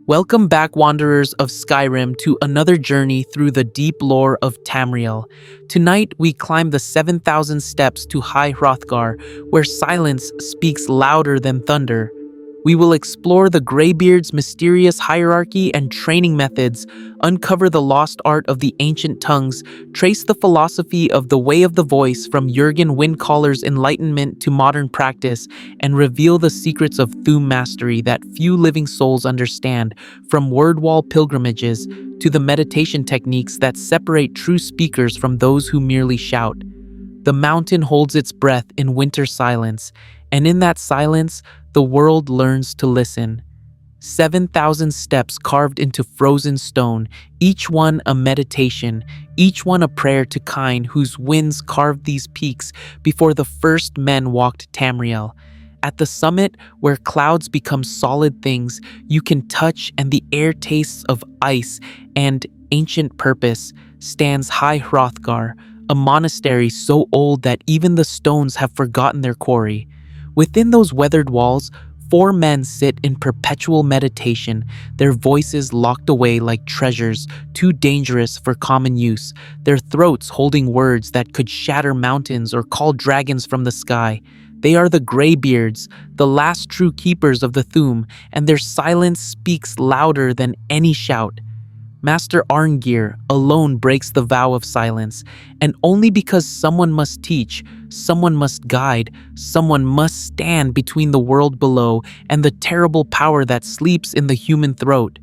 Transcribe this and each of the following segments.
Welcome back, wanderers of Skyrim, to another journey through the deep lore of Tamriel. Tonight, we climb the 7,000 steps to High Hrothgar, where silence speaks louder than thunder. We will explore the Greybeards' mysterious hierarchy and training methods, uncover the lost art of the ancient tongues, trace the philosophy of the Way of the Voice from Jurgen Windcaller's enlightenment to modern practice, and reveal the secrets of Thu'um mastery that few living souls understand, from word wall pilgrimages to the meditation techniques that separate true speakers from those who merely shout. The mountain holds its breath in winter silence, and in that silence, the world learns to listen. 7,000 steps carved into frozen stone, each one a meditation, each one a prayer to Kine, whose winds carved these peaks before the first men walked Tamriel. At the summit, where clouds become solid things you can touch and the air tastes of ice and ancient purpose, stands High Hrothgar, a monastery so old that even the stones have forgotten their quarry. Within those weathered walls, 4 men sit in perpetual meditation, their voices locked away like treasures too dangerous for common use, their throats holding words that could shatter mountains or call dragons from the sky. They are the Greybeards, the last true keepers of the Thu'um, and their silence speaks louder than any shout. Master Arngeir alone breaks the vow of silence, and only because someone must teach, someone must guide, someone must stand between the world below and the terrible power that sleeps in the human throat.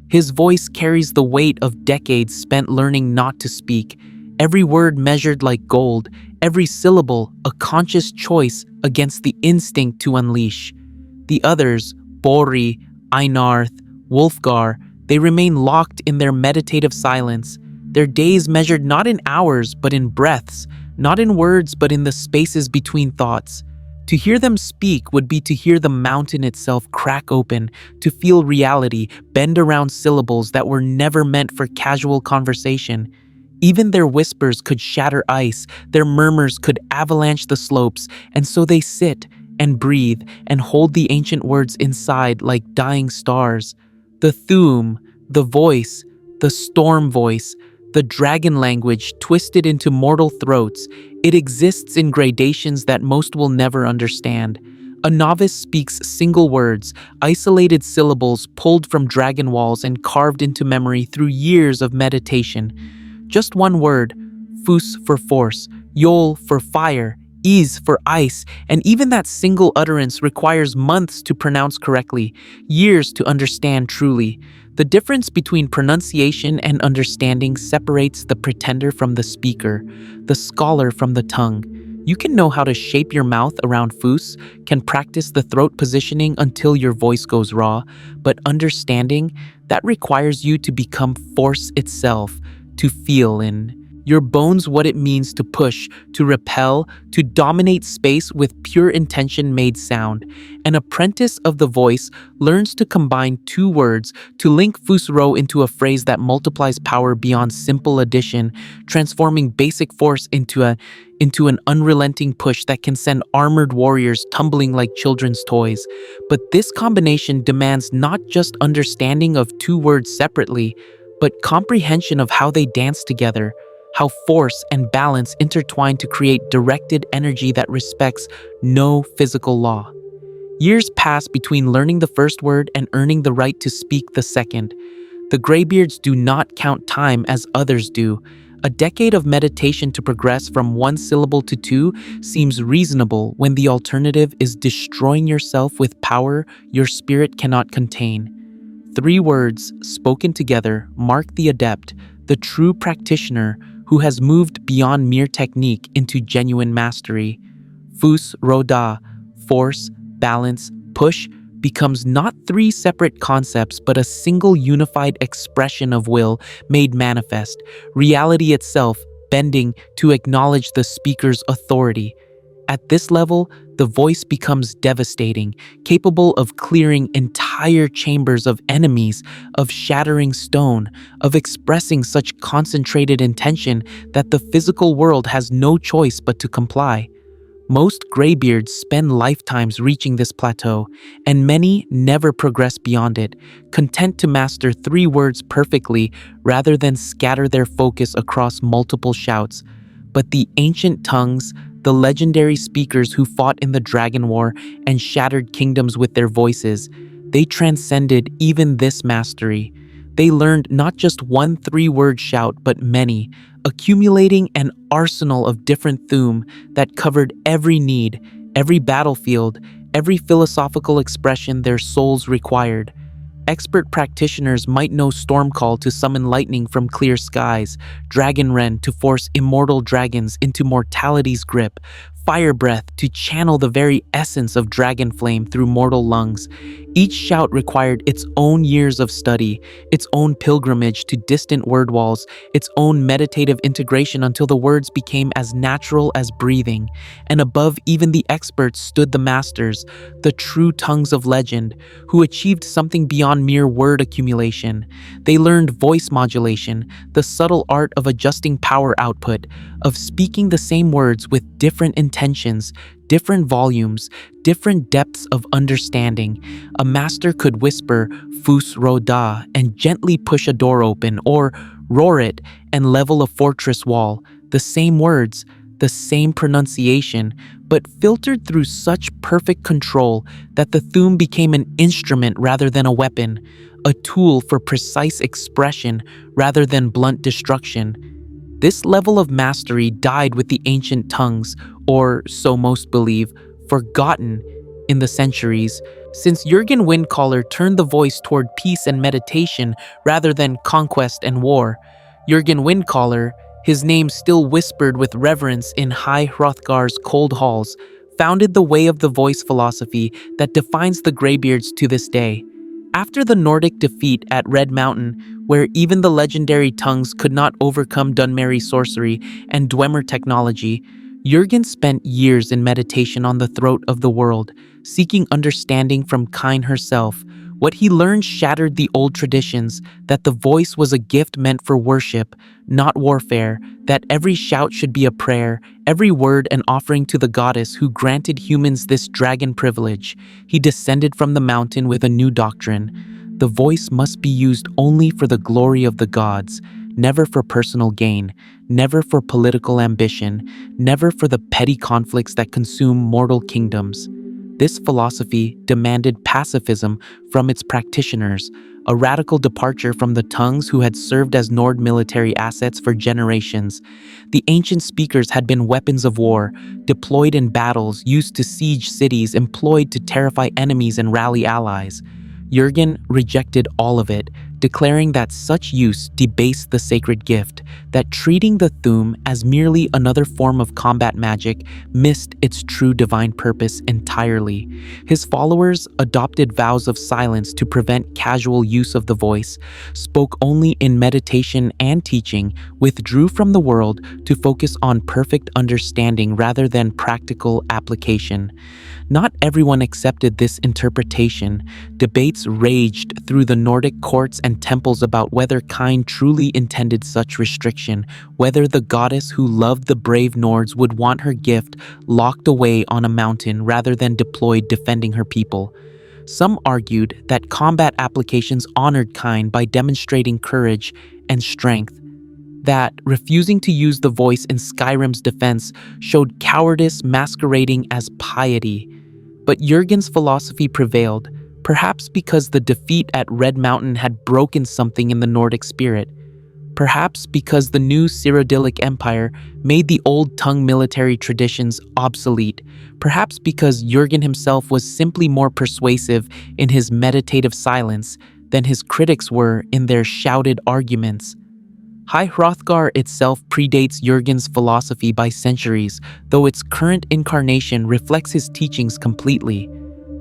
His voice carries the weight of decades spent learning not to speak, every word measured like gold, every syllable a conscious choice against the instinct to unleash. The others, Bori, Einarth, Wulfgar, they remain locked in their meditative silence, their days measured not in hours but in breaths, not in words but in the spaces between thoughts. To hear them speak would be to hear the mountain itself crack open, to feel reality bend around syllables that were never meant for casual conversation. Even their whispers could shatter ice, their murmurs could avalanche the slopes, and so they sit and breathe and hold the ancient words inside like dying stars. The Thu'um, the voice, the storm voice, the dragon language twisted into mortal throats, it exists in gradations that most will never understand. A novice speaks single words, isolated syllables pulled from dragon walls and carved into memory through years of meditation. Just one word, fus for force, yol for fire, is for ice, and even that single utterance requires months to pronounce correctly, years to understand truly. The difference between pronunciation and understanding separates the pretender from the speaker, the scholar from the tongue. You can know how to shape your mouth around fus, can practice the throat positioning until your voice goes raw, but understanding, that requires you to become force itself, to feel in your bones what it means to push, to repel, to dominate space with pure intention made sound. An apprentice of the voice learns to combine 2 words, to link fusro into a phrase that multiplies power beyond simple addition, transforming basic force into an unrelenting push that can send armored warriors tumbling like children's toys. But this combination demands not just understanding of 2 words separately, but comprehension of how they dance together, how force and balance intertwine to create directed energy that respects no physical law. Years pass between learning the first word and earning the right to speak the second. The Greybeards do not count time as others do. A decade of meditation to progress from 1 syllable to 2 seems reasonable when the alternative is destroying yourself with power your spirit cannot contain. 3 words, spoken together, mark the adept, the true practitioner, who has moved beyond mere technique into genuine mastery. Fus roda, force, balance, push, becomes not 3 separate concepts but a single unified expression of will made manifest, reality itself bending to acknowledge the speaker's authority. At this level, the voice becomes devastating, capable of clearing entire chambers of enemies, of shattering stone, of expressing such concentrated intention that the physical world has no choice but to comply. Most greybeards spend lifetimes reaching this plateau, and many never progress beyond it, content to master 3 words perfectly rather than scatter their focus across multiple shouts. But the ancient tongues, the legendary speakers who fought in the Dragon War and shattered kingdoms with their voices, they transcended even this mastery. They learned not just one 3-word shout, but many, accumulating an arsenal of different Thu'um that covered every need, every battlefield, every philosophical expression their souls required. Expert practitioners might know Stormcall to summon lightning from clear skies, Dragon Rend to force immortal dragons into mortality's grip, Fire Breath to channel the very essence of dragon flame through mortal lungs. Each shout required its own years of study, its own pilgrimage to distant word walls, its own meditative integration until the words became as natural as breathing. And above even the experts stood the masters, the true tongues of legend, who achieved something beyond mere word accumulation. They learned voice modulation, the subtle art of adjusting power output, of speaking the same words with different intentions, different volumes, different depths of understanding. A master could whisper "Fus ro da" and gently push a door open, or roar it and level a fortress wall. The same words, the same pronunciation, but filtered through such perfect control that the Thu'um became an instrument rather than a weapon, a tool for precise expression rather than blunt destruction. This level of mastery died with the ancient tongues, or, so most believe, forgotten in the centuries, since Jurgen Windcaller turned the voice toward peace and meditation rather than conquest and war. Jurgen Windcaller, his name still whispered with reverence in High Hrothgar's cold halls, founded the way of the voice philosophy that defines the Greybeards to this day. After the Nordic defeat at Red Mountain, where even the legendary tongues could not overcome Dunmerry sorcery and Dwemer technology, Jurgen spent years in meditation on the throat of the world, seeking understanding from Kine herself. What he learned shattered the old traditions, that the voice was a gift meant for worship, not warfare, that every shout should be a prayer, every word an offering to the goddess who granted humans this dragon privilege. He descended from the mountain with a new doctrine. The voice must be used only for the glory of the gods, never for personal gain, never for political ambition, never for the petty conflicts that consume mortal kingdoms. This philosophy demanded pacifism from its practitioners, a radical departure from the tongues who had served as Nord military assets for generations. The ancient speakers had been weapons of war, deployed in battles, used to siege cities, employed to terrify enemies and rally allies. Jurgen rejected all of it, declaring that such use debased the sacred gift, that treating the Thu'um as merely another form of combat magic missed its true divine purpose entirely. His followers adopted vows of silence to prevent casual use of the voice, spoke only in meditation and teaching, withdrew from the world to focus on perfect understanding rather than practical application. Not everyone accepted this interpretation. Debates raged through the Nordic courts and temples about whether Kine truly intended such restriction, whether the goddess who loved the brave Nords would want her gift locked away on a mountain rather than deployed defending her people. Some argued that combat applications honored Kine by demonstrating courage and strength, that refusing to use the voice in Skyrim's defense showed cowardice masquerading as piety. But Jurgen's philosophy prevailed, perhaps because the defeat at Red Mountain had broken something in the Nordic spirit. Perhaps because the new Cyrodiilic Empire made the old tongue military traditions obsolete. Perhaps because Jurgen himself was simply more persuasive in his meditative silence than his critics were in their shouted arguments. High Hrothgar itself predates Jurgen's philosophy by centuries, though its current incarnation reflects his teachings completely.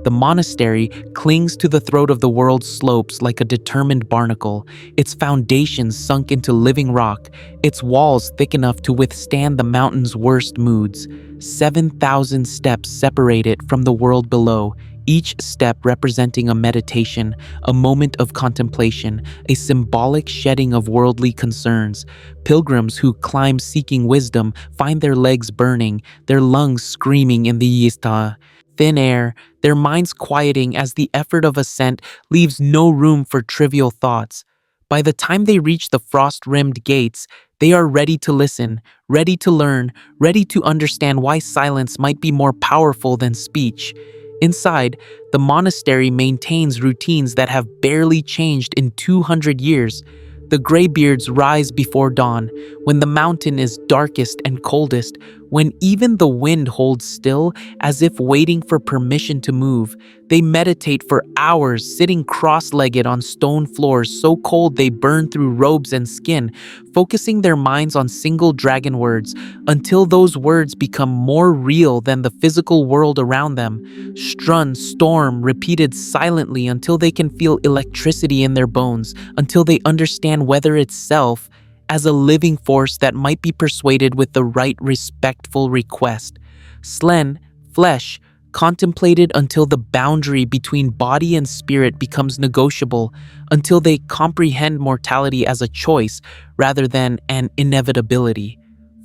The monastery clings to the throat of the world's slopes like a determined barnacle, its foundations sunk into living rock, its walls thick enough to withstand the mountain's worst moods. 7,000 steps separate it from the world below, each step representing a meditation, a moment of contemplation, a symbolic shedding of worldly concerns. Pilgrims who climb seeking wisdom find their legs burning, their lungs screaming in the yista. Thin air, their minds quieting as the effort of ascent leaves no room for trivial thoughts. By the time they reach the frost-rimmed gates, they are ready to listen, ready to learn, ready to understand why silence might be more powerful than speech. Inside, the monastery maintains routines that have barely changed in 200 years. The Greybeards rise before dawn, when the mountain is darkest and coldest, when even the wind holds still as if waiting for permission to move. They meditate for hours, sitting cross-legged on stone floors so cold they burn through robes and skin, focusing their minds on single dragon words until those words become more real than the physical world around them. Strun, storm, repeated silently until they can feel electricity in their bones, until they understand weather itself as a living force that might be persuaded with the right respectful request. Slen, flesh, contemplated until the boundary between body and spirit becomes negotiable, until they comprehend mortality as a choice rather than an inevitability.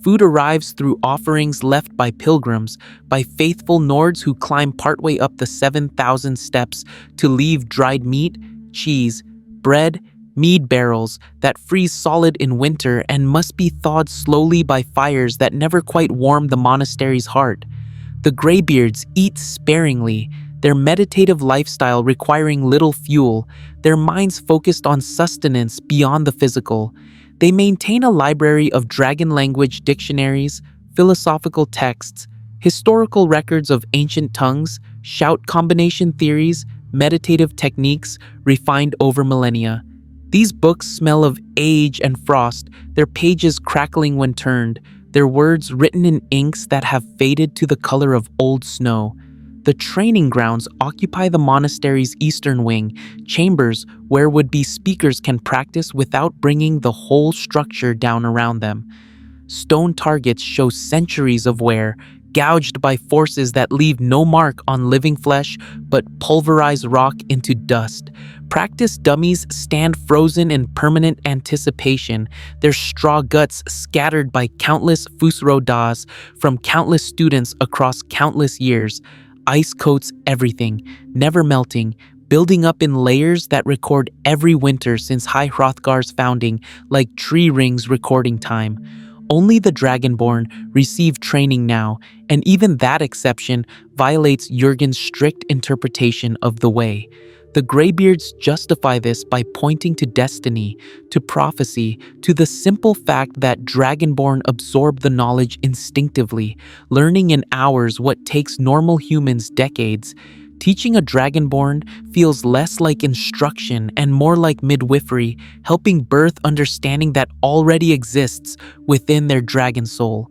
Food arrives through offerings left by pilgrims, by faithful Nords who climb partway up the 7,000 steps to leave dried meat, cheese, bread, mead barrels that freeze solid in winter and must be thawed slowly by fires that never quite warm the monastery's heart. The Greybeards eat sparingly, their meditative lifestyle requiring little fuel, their minds focused on sustenance beyond the physical. They maintain a library of dragon language dictionaries, philosophical texts, historical records of ancient tongues, shout combination theories, meditative techniques refined over millennia. These books smell of age and frost, their pages crackling when turned, their words written in inks that have faded to the color of old snow. The training grounds occupy the monastery's eastern wing, chambers where would-be speakers can practice without bringing the whole structure down around them. Stone targets show centuries of wear, gouged by forces that leave no mark on living flesh but pulverize rock into dust. Practice dummies stand frozen in permanent anticipation, their straw guts scattered by countless fusrodas from countless students across countless years. Ice coats everything, never melting, building up in layers that record every winter since High Hrothgar's founding, like tree rings recording time. Only the Dragonborn receive training now, and even that exception violates Jurgen's strict interpretation of the way. The Greybeards justify this by pointing to destiny, to prophecy, to the simple fact that Dragonborn absorb the knowledge instinctively, learning in hours what takes normal humans decades. Teaching a Dragonborn feels less like instruction and more like midwifery, helping birth understanding that already exists within their dragon soul.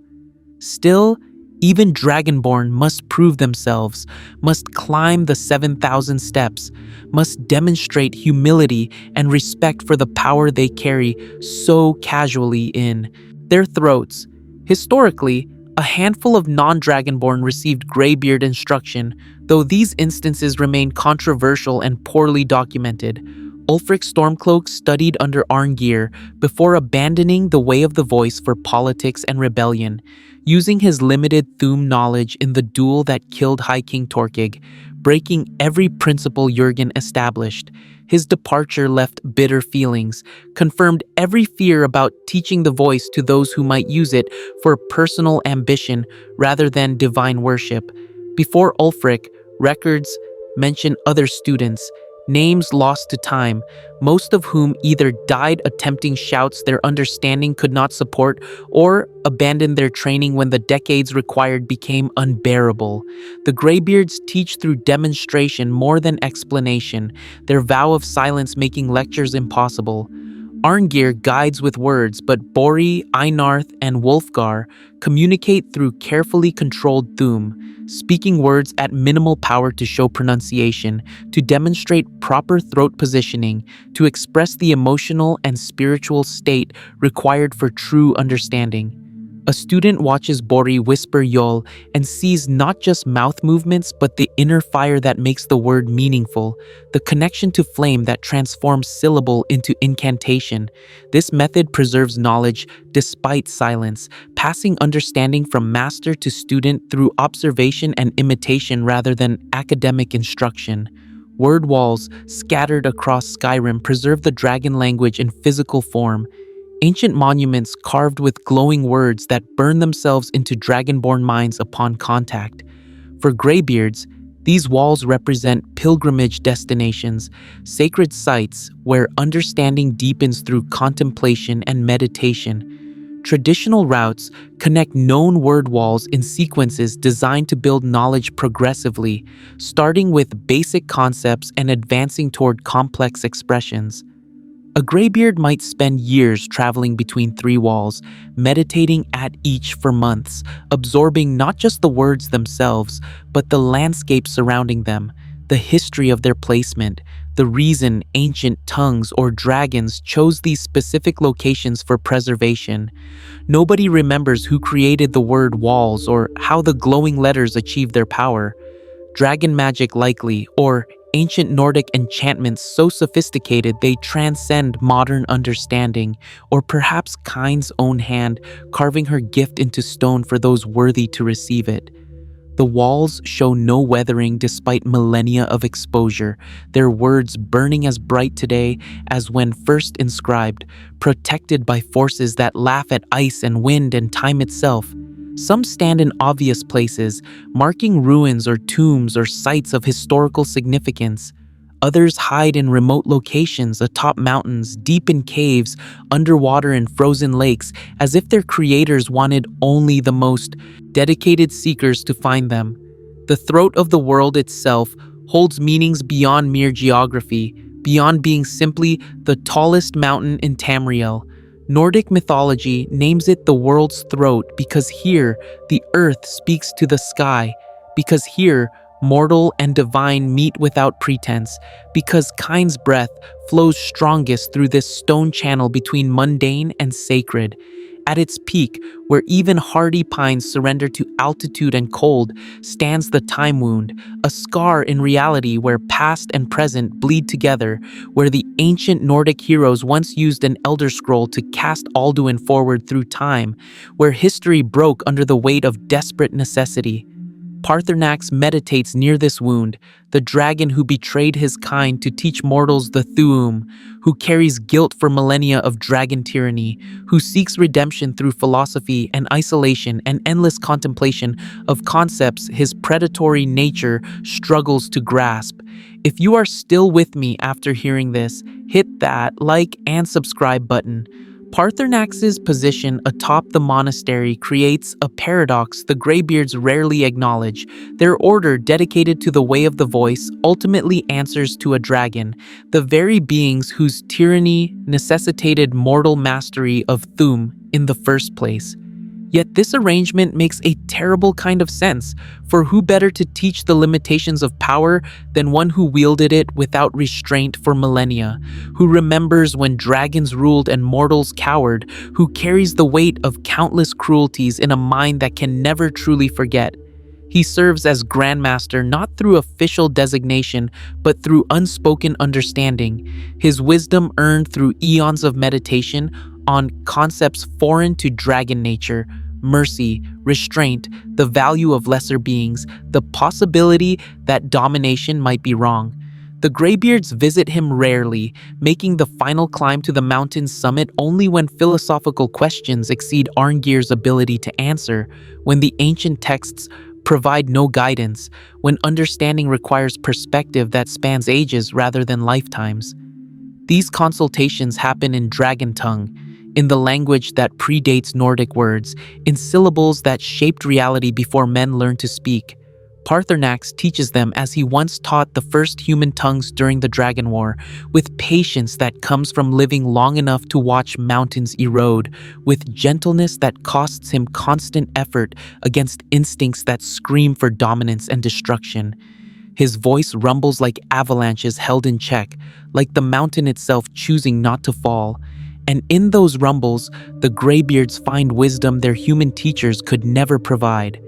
Still, even Dragonborn must prove themselves, must climb the 7,000 steps, must demonstrate humility and respect for the power they carry so casually in their throats. Historically, a handful of non-Dragonborn received Greybeard instruction, though these instances remain controversial and poorly documented. Ulfric Stormcloak studied under Arngeir before abandoning the way of the voice for politics and rebellion, using his limited Thu'um knowledge in the duel that killed High King Torkig, breaking every principle Jurgen established. His departure left bitter feelings, confirmed every fear about teaching the voice to those who might use it for personal ambition rather than divine worship. Before Ulfric, records mention other students, names lost to time, most of whom either died attempting shouts their understanding could not support or abandoned their training when the decades required became unbearable. The Greybeards teach through demonstration more than explanation, their vow of silence making lectures impossible. Arngeir guides with words, but Bori, Einarth, and Wulfgar communicate through carefully controlled Thu'um, speaking words at minimal power to show pronunciation, to demonstrate proper throat positioning, to express the emotional and spiritual state required for true understanding. A student watches Bori whisper Yol and sees not just mouth movements but the inner fire that makes the word meaningful, the connection to flame that transforms syllable into incantation. This method preserves knowledge despite silence, passing understanding from master to student through observation and imitation rather than academic instruction. Word walls scattered across Skyrim preserve the dragon language in physical form. Ancient monuments carved with glowing words that burn themselves into dragonborn minds upon contact. For Greybeards, these walls represent pilgrimage destinations, sacred sites where understanding deepens through contemplation and meditation. Traditional routes connect known word walls in sequences designed to build knowledge progressively, starting with basic concepts and advancing toward complex expressions. A graybeard might spend years traveling between three walls, meditating at each for months, absorbing not just the words themselves, but the landscape surrounding them, the history of their placement, the reason ancient tongues or dragons chose these specific locations for preservation. Nobody remembers who created the word walls or how the glowing letters achieved their power. Dragon magic likely, or ancient Nordic enchantments so sophisticated they transcend modern understanding, or perhaps Kind's own hand carving her gift into stone for those worthy to receive it. The walls show no weathering despite millennia of exposure, their words burning as bright today as when first inscribed, protected by forces that laugh at ice and wind and time itself. Some stand in obvious places, marking ruins or tombs or sites of historical significance. Others hide in remote locations, atop mountains, deep in caves, underwater in frozen lakes, as if their creators wanted only the most dedicated seekers to find them. The throat of the world itself holds meanings beyond mere geography, beyond being simply the tallest mountain in Tamriel. Nordic mythology names it the world's throat because here the earth speaks to the sky, because here mortal and divine meet without pretense, because Kind's breath flows strongest through this stone channel between mundane and sacred. At its peak, where even hardy pines surrender to altitude and cold, stands the time wound, a scar in reality where past and present bleed together, where the ancient Nordic heroes once used an elder scroll to cast Alduin forward through time, where history broke under the weight of desperate necessity. Paarthurnax meditates near this wound, the dragon who betrayed his kind to teach mortals the Thu'um, who carries guilt for millennia of dragon tyranny, who seeks redemption through philosophy and isolation and endless contemplation of concepts his predatory nature struggles to grasp. If you are still with me after hearing this, hit that like and subscribe button. Paarthurnax's position atop the monastery creates a paradox the Greybeards rarely acknowledge. Their order, dedicated to the way of the voice, ultimately answers to a dragon, the very beings whose tyranny necessitated mortal mastery of Thu'um in the first place. Yet this arrangement makes a terrible kind of sense, for who better to teach the limitations of power than one who wielded it without restraint for millennia, who remembers when dragons ruled and mortals cowered, who carries the weight of countless cruelties in a mind that can never truly forget. He serves as grandmaster not through official designation, but through unspoken understanding, his wisdom earned through eons of meditation on concepts foreign to dragon nature: mercy, restraint, the value of lesser beings, the possibility that domination might be wrong. The Greybeards visit him rarely, making the final climb to the mountain's summit only when philosophical questions exceed Arngeir's ability to answer, when the ancient texts provide no guidance, when understanding requires perspective that spans ages rather than lifetimes. These consultations happen in dragon tongue, in the language that predates Nordic words, in syllables that shaped reality before men learned to speak. Paarthurnax teaches them as he once taught the first human tongues during the Dragon War, with patience that comes from living long enough to watch mountains erode, with gentleness that costs him constant effort against instincts that scream for dominance and destruction. His voice rumbles like avalanches held in check, like the mountain itself choosing not to fall. And in those rumbles, the Greybeards find wisdom their human teachers could never provide.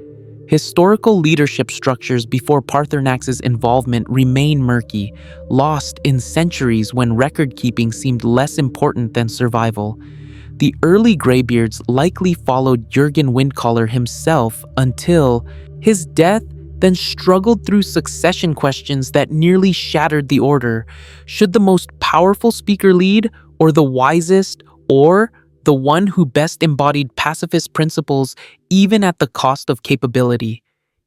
Historical leadership structures before Paarthurnax's involvement remain murky, lost in centuries when record-keeping seemed less important than survival. The early Greybeards likely followed Jurgen Windcaller himself until his death, then struggled through succession questions that nearly shattered the order. Should the most powerful speaker lead, or the wisest, or the one who best embodied pacifist principles even at the cost of capability?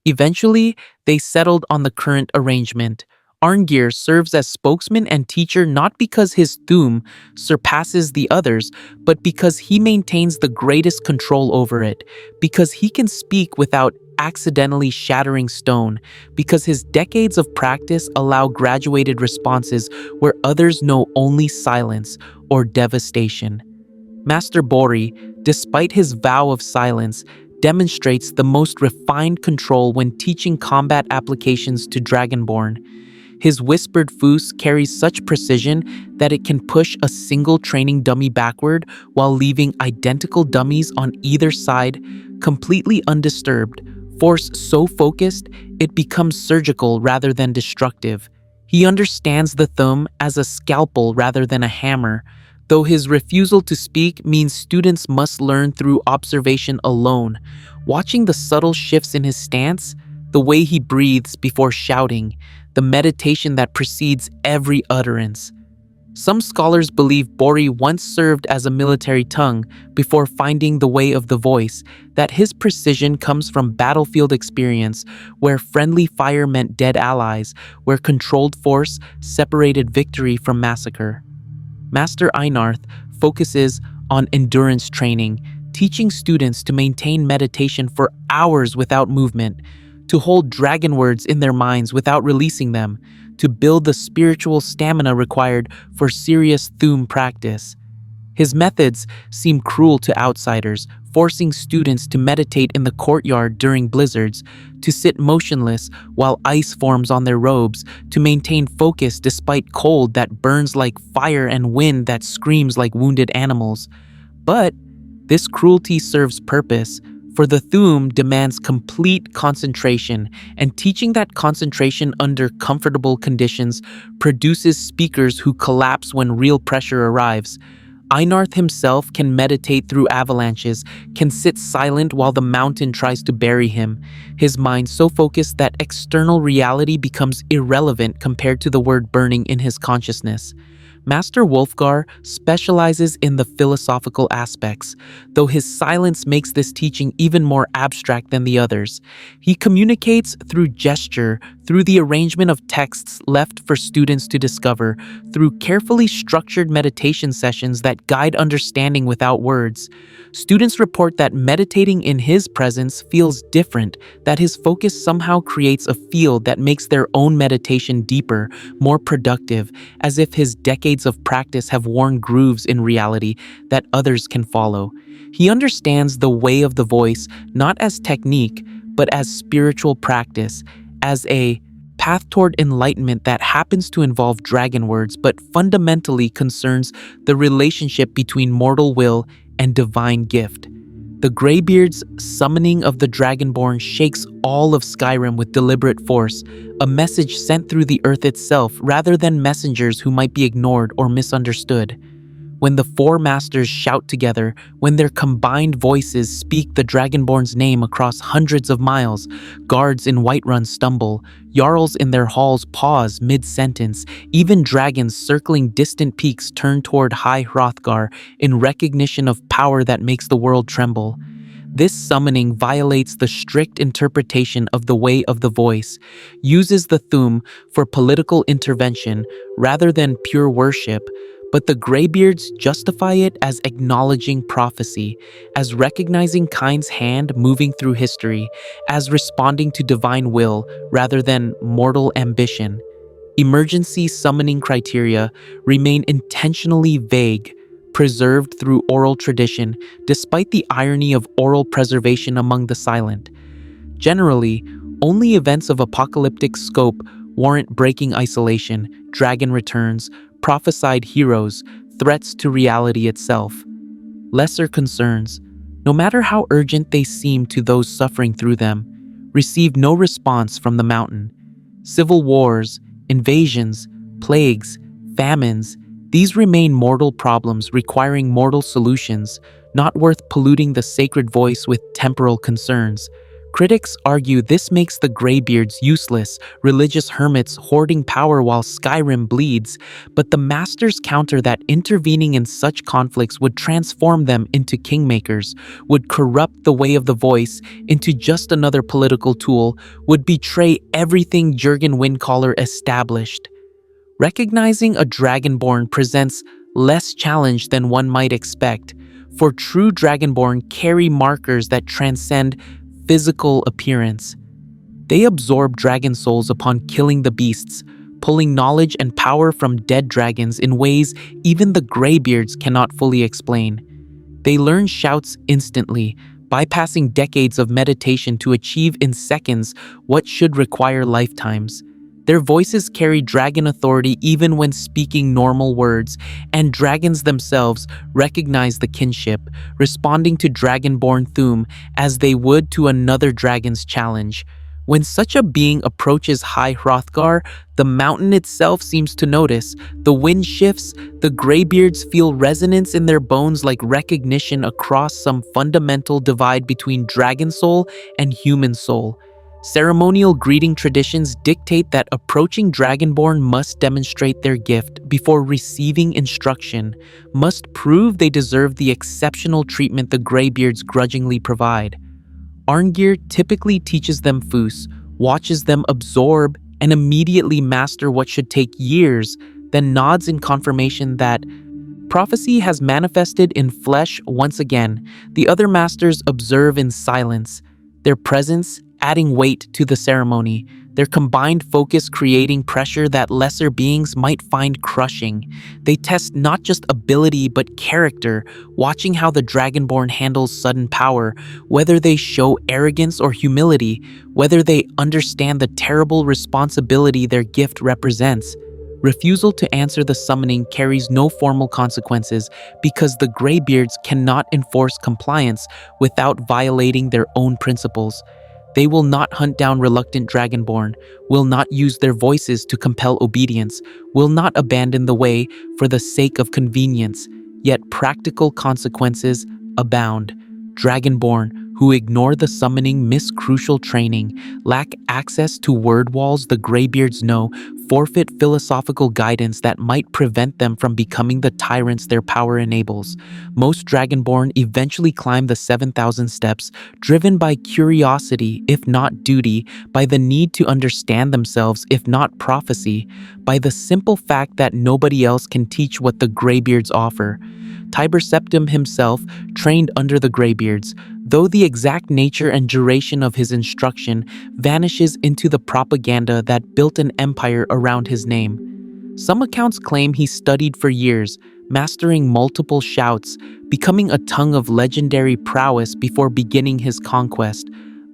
Eventually, they settled on the current arrangement. Arngeir serves as spokesman and teacher not because his Thu'um surpasses the others, but because he maintains the greatest control over it, because he can speak without accidentally shattering stone, because his decades of practice allow graduated responses where others know only silence or devastation. Master Bori, despite his vow of silence, demonstrates the most refined control when teaching combat applications to Dragonborn. His whispered foos carries such precision that it can push a single training dummy backward while leaving identical dummies on either side completely undisturbed, force so focused it becomes surgical rather than destructive. He understands the Thu'um as a scalpel rather than a hammer, though his refusal to speak means students must learn through observation alone. Watching the subtle shifts in his stance, the way he breathes before shouting, the meditation that precedes every utterance. Some scholars believe Bori once served as a military tongue before finding the way of the voice, that his precision comes from battlefield experience, where friendly fire meant dead allies, where controlled force separated victory from massacre. Master Arngeir focuses on endurance training, teaching students to maintain meditation for hours without movement, to hold dragon words in their minds without releasing them, to build the spiritual stamina required for serious Thu'um practice. His methods seem cruel to outsiders, forcing students to meditate in the courtyard during blizzards, to sit motionless while ice forms on their robes, to maintain focus despite cold that burns like fire and wind that screams like wounded animals. But this cruelty serves purpose, for the Thu'um demands complete concentration, and teaching that concentration under comfortable conditions produces speakers who collapse when real pressure arrives. Arngeir himself can meditate through avalanches, can sit silent while the mountain tries to bury him, his mind so focused that external reality becomes irrelevant compared to the word burning in his consciousness. Master Hrothgar specializes in the philosophical aspects, though his silence makes this teaching even more abstract than the others. He communicates through gesture, through the arrangement of texts left for students to discover, through carefully structured meditation sessions that guide understanding without words. Students report that meditating in his presence feels different, that his focus somehow creates a field that makes their own meditation deeper, more productive, as if his decades of practice have worn grooves in reality that others can follow. He understands the way of the voice not as technique, but as spiritual practice, as a path toward enlightenment that happens to involve dragon words, but fundamentally concerns the relationship between mortal will and divine gift. The Greybeards' summoning of the Dragonborn shakes all of Skyrim with deliberate force, a message sent through the earth itself rather than messengers who might be ignored or misunderstood. When the four masters shout together, when their combined voices speak the Dragonborn's name across hundreds of miles, guards in Whiterun stumble, jarls in their halls pause mid-sentence, even dragons circling distant peaks turn toward High Hrothgar in recognition of power that makes the world tremble. This summoning violates the strict interpretation of the way of the voice, uses the Thu'um for political intervention rather than pure worship, but the Greybeards justify it as acknowledging prophecy, as recognizing Kind's hand moving through history, as responding to divine will rather than mortal ambition. Emergency summoning criteria remain intentionally vague, preserved through oral tradition, despite the irony of oral preservation among the silent. Generally, only events of apocalyptic scope warrant breaking isolation, dragon returns, prophesied heroes, threats to reality itself. Lesser concerns, no matter how urgent they seem to those suffering through them, receive no response from the mountain. Civil wars, invasions, plagues, famines, these remain mortal problems requiring mortal solutions, not worth polluting the sacred voice with temporal concerns. Critics argue this makes the Greybeards useless, religious hermits hoarding power while Skyrim bleeds, but the masters counter that intervening in such conflicts would transform them into kingmakers, would corrupt the way of the voice into just another political tool, would betray everything Jurgen Windcaller established. Recognizing a Dragonborn presents less challenge than one might expect, for true Dragonborn carry markers that transcend physical appearance. They absorb dragon souls upon killing the beasts, pulling knowledge and power from dead dragons in ways even the Greybeards cannot fully explain. They learn shouts instantly, bypassing decades of meditation to achieve in seconds what should require lifetimes. Their voices carry dragon authority even when speaking normal words, and dragons themselves recognize the kinship, responding to Dragonborn Thu'um as they would to another dragon's challenge. When such a being approaches High Hrothgar, the mountain itself seems to notice. The wind shifts, the Greybeards feel resonance in their bones like recognition across some fundamental divide between dragon soul and human soul. Ceremonial greeting traditions dictate that approaching Dragonborn must demonstrate their gift before receiving instruction, must prove they deserve the exceptional treatment the Greybeards grudgingly provide. Arngeir typically teaches them Fus, watches them absorb, and immediately master what should take years, then nods in confirmation that prophecy has manifested in flesh once again. The other masters observe in silence, their presence adding weight to the ceremony, their combined focus creating pressure that lesser beings might find crushing. They test not just ability but character, watching how the Dragonborn handles sudden power, whether they show arrogance or humility, whether they understand the terrible responsibility their gift represents. Refusal to answer the summoning carries no formal consequences because the Greybeards cannot enforce compliance without violating their own principles. They will not hunt down reluctant Dragonborn, will not use their voices to compel obedience, will not abandon the way for the sake of convenience, yet practical consequences abound. Dragonborn, who ignore the summoning, miss crucial training, lack access to word walls the Greybeards know, forfeit philosophical guidance that might prevent them from becoming the tyrants their power enables. Most Dragonborn eventually climb the 7,000 steps, driven by curiosity, if not duty, by the need to understand themselves, if not prophecy, by the simple fact that nobody else can teach what the Greybeards offer. Tiber Septim himself trained under the Greybeards, though the exact nature and duration of his instruction vanishes into the propaganda that built an empire around his name. Some accounts claim he studied for years, mastering multiple shouts, becoming a tongue of legendary prowess before beginning his conquest.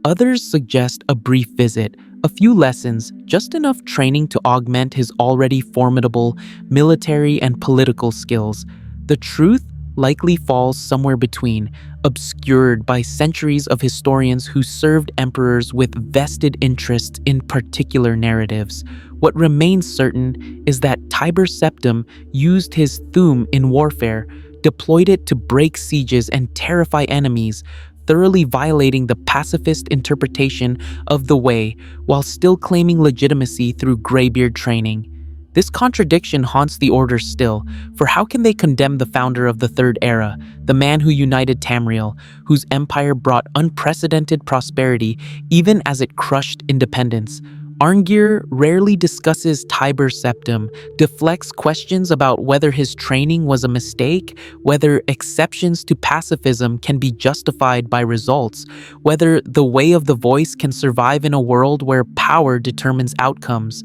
Others suggest a brief visit, a few lessons, just enough training to augment his already formidable military and political skills. The truth likely falls somewhere between, obscured by centuries of historians who served emperors with vested interests in particular narratives. What remains certain is that Tiber Septim used his Thu'um in warfare, deployed it to break sieges and terrify enemies, thoroughly violating the pacifist interpretation of the way while still claiming legitimacy through Greybeard training. This contradiction haunts the Order still, for how can they condemn the founder of the Third Era, the man who united Tamriel, whose empire brought unprecedented prosperity even as it crushed independence? Arngeir rarely discusses Tiber Septim, deflects questions about whether his training was a mistake, whether exceptions to pacifism can be justified by results, whether the way of the voice can survive in a world where power determines outcomes.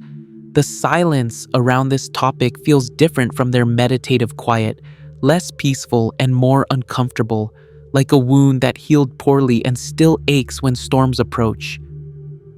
The silence around this topic feels different from their meditative quiet, less peaceful and more uncomfortable, like a wound that healed poorly and still aches when storms approach.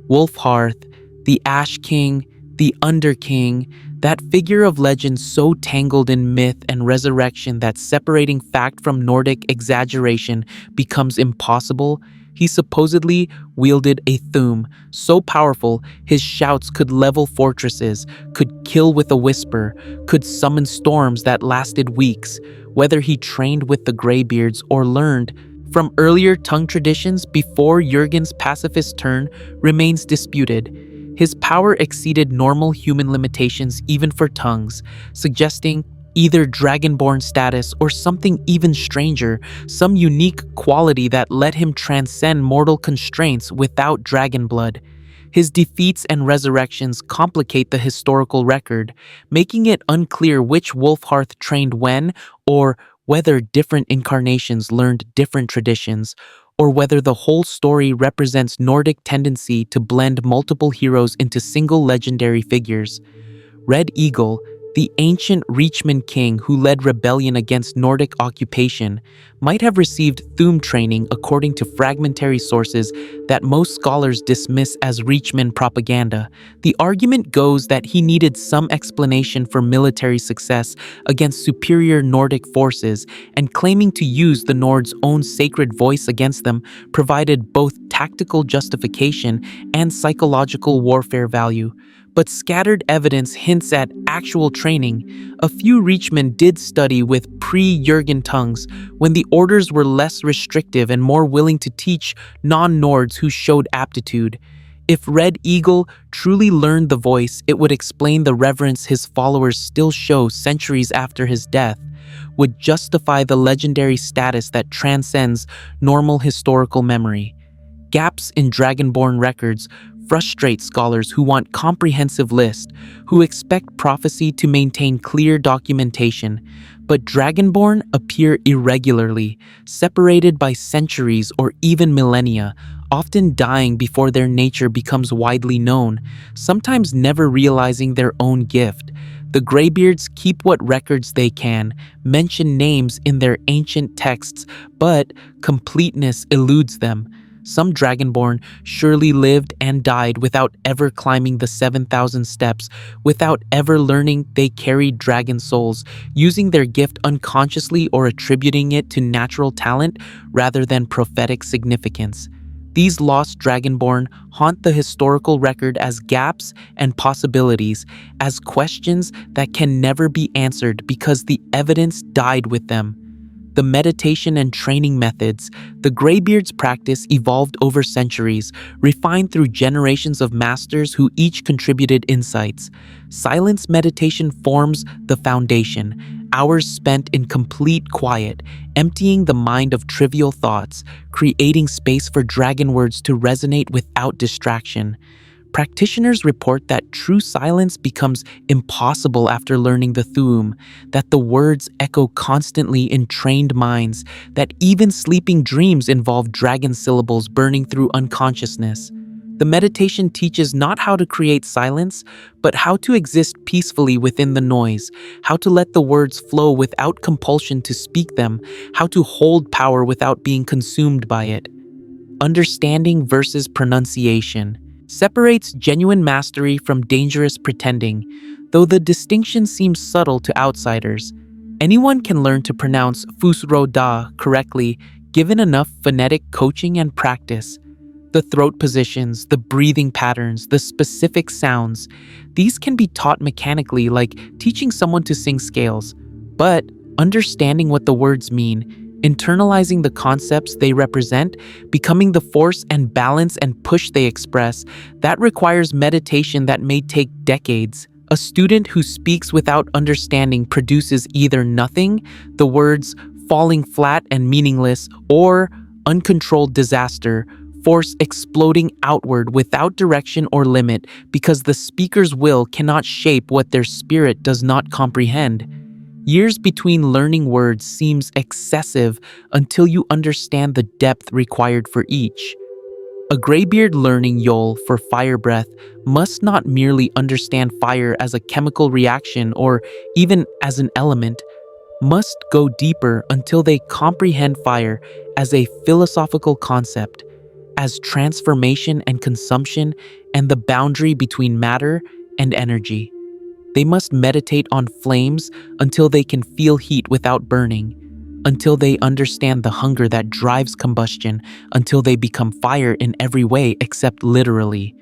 Wolfhearth, the Ash King, the Under King, That figure of legend so tangled in myth and resurrection that separating fact from Nordic exaggeration becomes impossible. He supposedly wielded a Thu'um, so powerful his shouts could level fortresses, could kill with a whisper, could summon storms that lasted weeks. Whether he trained with the Greybeards or learned from earlier tongue traditions before Jurgen's pacifist turn remains disputed. His power exceeded normal human limitations even for tongues, suggesting either dragonborn status or something even stranger, some unique quality that let him transcend mortal constraints without dragon blood. His defeats and resurrections complicate the historical record, making it unclear which Wolfhearth trained when, or whether different incarnations learned different traditions, or whether the whole story represents Nordic tendency to blend multiple heroes into single legendary figures. Red Eagle, the ancient Reachman king who led rebellion against Nordic occupation, might have received Thu'um training according to fragmentary sources that most scholars dismiss as Reachman propaganda. The argument goes that he needed some explanation for military success against superior Nordic forces, and claiming to use the Nord's own sacred voice against them provided both tactical justification and psychological warfare value. But scattered evidence hints at actual training. A few Reachmen did study with pre-Jurgen tongues when the orders were less restrictive and more willing to teach non-Nords who showed aptitude. If Red Eagle truly learned the voice, it would explain the reverence his followers still show centuries after his death, would justify the legendary status that transcends normal historical memory. Gaps in Dragonborn records frustrate scholars who want comprehensive lists, who expect prophecy to maintain clear documentation. But Dragonborn appear irregularly, separated by centuries or even millennia, often dying before their nature becomes widely known, sometimes never realizing their own gift. The Greybeards keep what records they can, mention names in their ancient texts, but completeness eludes them. Some Dragonborn surely lived and died without ever climbing the 7,000 steps, without ever learning they carried dragon souls, using their gift unconsciously or attributing it to natural talent rather than prophetic significance. These lost Dragonborn haunt the historical record as gaps and possibilities, as questions that can never be answered because the evidence died with them. The meditation and training methods the Greybeards practice evolved over centuries, refined through generations of masters who each contributed insights. Silence meditation forms the foundation, hours spent in complete quiet, emptying the mind of trivial thoughts, creating space for dragon words to resonate without distraction. Practitioners report that true silence becomes impossible after learning the Thu'um, that the words echo constantly in trained minds, that even sleeping dreams involve dragon syllables burning through unconsciousness. The meditation teaches not how to create silence, but how to exist peacefully within the noise, how to let the words flow without compulsion to speak them, how to hold power without being consumed by it. Understanding versus pronunciation separates genuine mastery from dangerous pretending, though the distinction seems subtle to outsiders. Anyone can learn to pronounce fusro da correctly given enough phonetic coaching and practice. The throat positions, the breathing patterns, the specific sounds, these can be taught mechanically like teaching someone to sing scales. But understanding what the words mean, internalizing the concepts they represent, becoming the force and balance and push they express, that requires meditation that may take decades. A student who speaks without understanding produces either nothing, the words falling flat and meaningless, or uncontrolled disaster, force exploding outward without direction or limit because the speaker's will cannot shape what their spirit does not comprehend. Years between learning words seems excessive until you understand the depth required for each. A Greybeard learning Yol for fire breath must not merely understand fire as a chemical reaction or even as an element, must go deeper until they comprehend fire as a philosophical concept, as transformation and consumption and the boundary between matter and energy. They must meditate on flames until they can feel heat without burning, until they understand the hunger that drives combustion, until they become fire in every way except literally.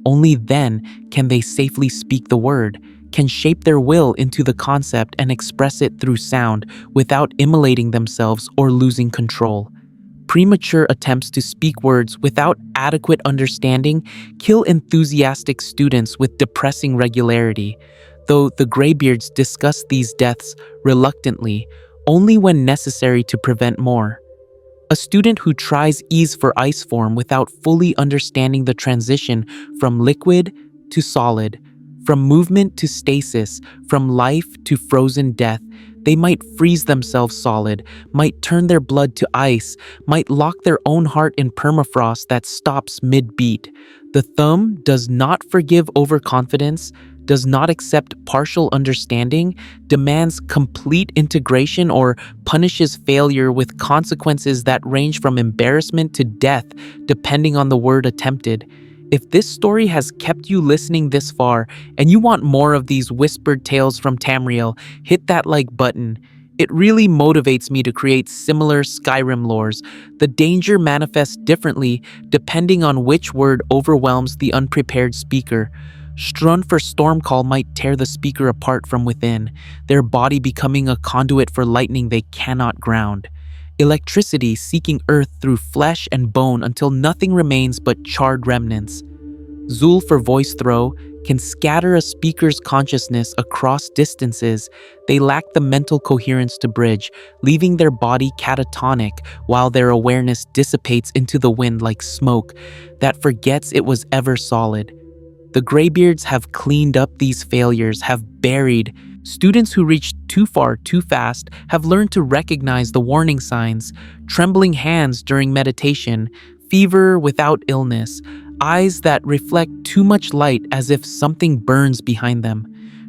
Only then can they safely speak the word, can shape their will into the concept and express it through sound without immolating themselves or losing control. Premature attempts to speak words without adequate understanding kill enthusiastic students with depressing regularity, though the Greybeards discuss these deaths reluctantly, only when necessary to prevent more. A student who tries ease for ice form without fully understanding the transition from liquid to solid, from movement to stasis, from life to frozen death, they might freeze themselves solid, might turn their blood to ice, might lock their own heart in permafrost that stops mid-beat. The Thu'um does not forgive overconfidence, does not accept partial understanding, demands complete integration, or punishes failure with consequences that range from embarrassment to death, depending on the word attempted. If this story has kept you listening this far, and you want more of these whispered tales from Tamriel, hit that like button. It really motivates me to create similar Skyrim lores. The danger manifests differently depending on which word overwhelms the unprepared speaker. Strun for Stormcall might tear the speaker apart from within, their body becoming a conduit for lightning they cannot ground. Electricity seeking earth through flesh and bone until nothing remains but charred remnants. Zul for Voice Throw can scatter a speaker's consciousness across distances they lack the mental coherence to bridge, leaving their body catatonic while their awareness dissipates into the wind like smoke that forgets it was ever solid. The Greybeards have cleaned up these failures, have buried. Students who reach too far too fast have learned to recognize the warning signs: trembling hands during meditation, fever without illness, eyes that reflect too much light as if something burns behind them.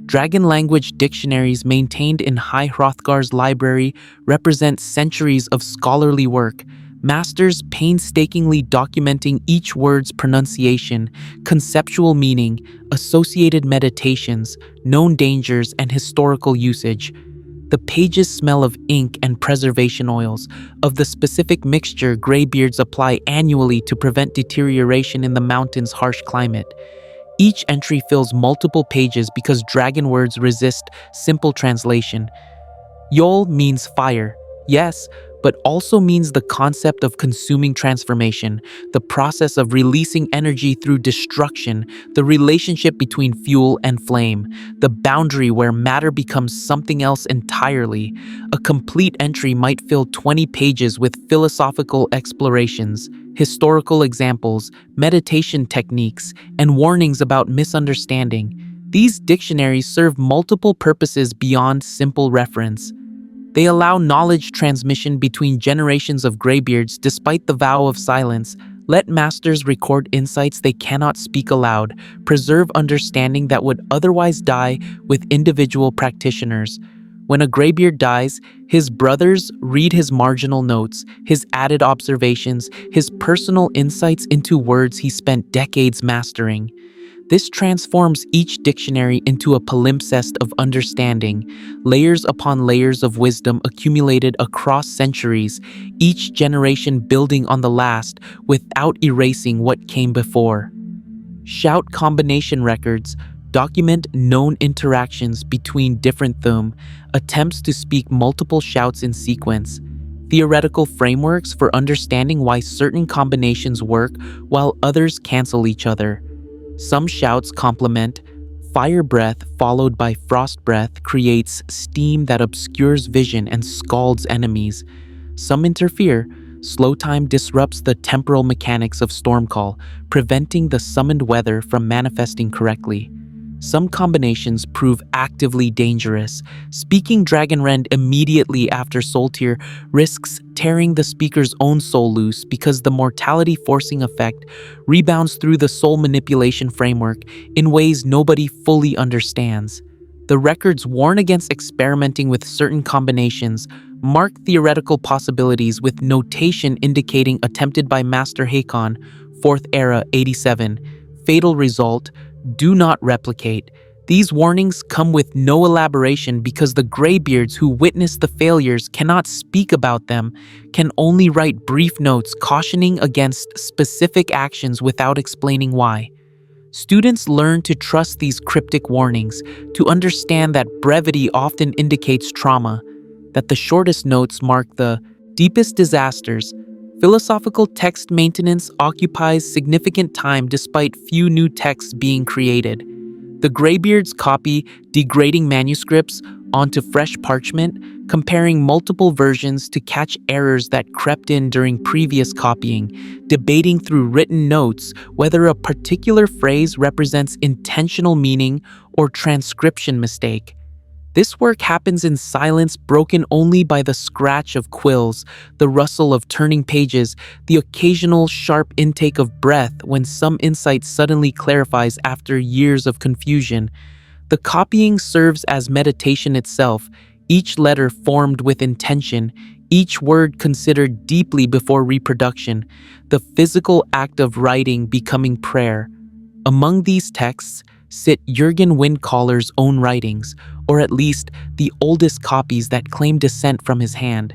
Dragon language dictionaries maintained in High Hrothgar's library represent centuries of scholarly work, masters painstakingly documenting each word's pronunciation, conceptual meaning, associated meditations, known dangers, and historical usage. The pages smell of ink and preservation oils, of the specific mixture Greybeards apply annually to prevent deterioration in the mountain's harsh climate. Each entry fills multiple pages because dragon words resist simple translation. Yol means fire, yes, but also means the concept of consuming transformation, the process of releasing energy through destruction, the relationship between fuel and flame, the boundary where matter becomes something else entirely. A complete entry might fill 20 pages with philosophical explorations, historical examples, meditation techniques, and warnings about misunderstanding. These dictionaries serve multiple purposes beyond simple reference. They allow knowledge transmission between generations of Greybeards despite the vow of silence. Let masters record insights they cannot speak aloud, preserve understanding that would otherwise die with individual practitioners. When a Greybeard dies, his brothers read his marginal notes, his added observations, his personal insights into words he spent decades mastering. This transforms each dictionary into a palimpsest of understanding, layers upon layers of wisdom accumulated across centuries, each generation building on the last without erasing what came before. Shout combination records document known interactions between different Thu'um, attempts to speak multiple shouts in sequence, theoretical frameworks for understanding why certain combinations work while others cancel each other. Some shouts complement. Fire breath followed by frost breath creates steam that obscures vision and scalds enemies. Some interfere. Slow time disrupts the temporal mechanics of Stormcall, preventing the summoned weather from manifesting correctly. Some combinations prove actively dangerous. Speaking Dragonrend immediately after Soul Tear risks tearing the speaker's own soul loose because the mortality-forcing effect rebounds through the soul manipulation framework in ways nobody fully understands. The records warn against experimenting with certain combinations, mark theoretical possibilities with notation indicating attempted by Master Hakon, 4th Era 87, fatal result, do not replicate. These warnings come with no elaboration because the Greybeards who witness the failures cannot speak about them, can only write brief notes cautioning against specific actions without explaining why. Students learn to trust these cryptic warnings, to understand that brevity often indicates trauma, that the shortest notes mark the deepest disasters. Philosophical text maintenance occupies significant time despite few new texts being created. The Greybeards copy degrading manuscripts onto fresh parchment, comparing multiple versions to catch errors that crept in during previous copying, debating through written notes whether a particular phrase represents intentional meaning or transcription mistake. This work happens in silence broken only by the scratch of quills, the rustle of turning pages, the occasional sharp intake of breath when some insight suddenly clarifies after years of confusion. The copying serves as meditation itself, each letter formed with intention, each word considered deeply before reproduction, the physical act of writing becoming prayer. Among these texts sit Jurgen Windcaller's own writings, or at least the oldest copies that claim descent from his hand.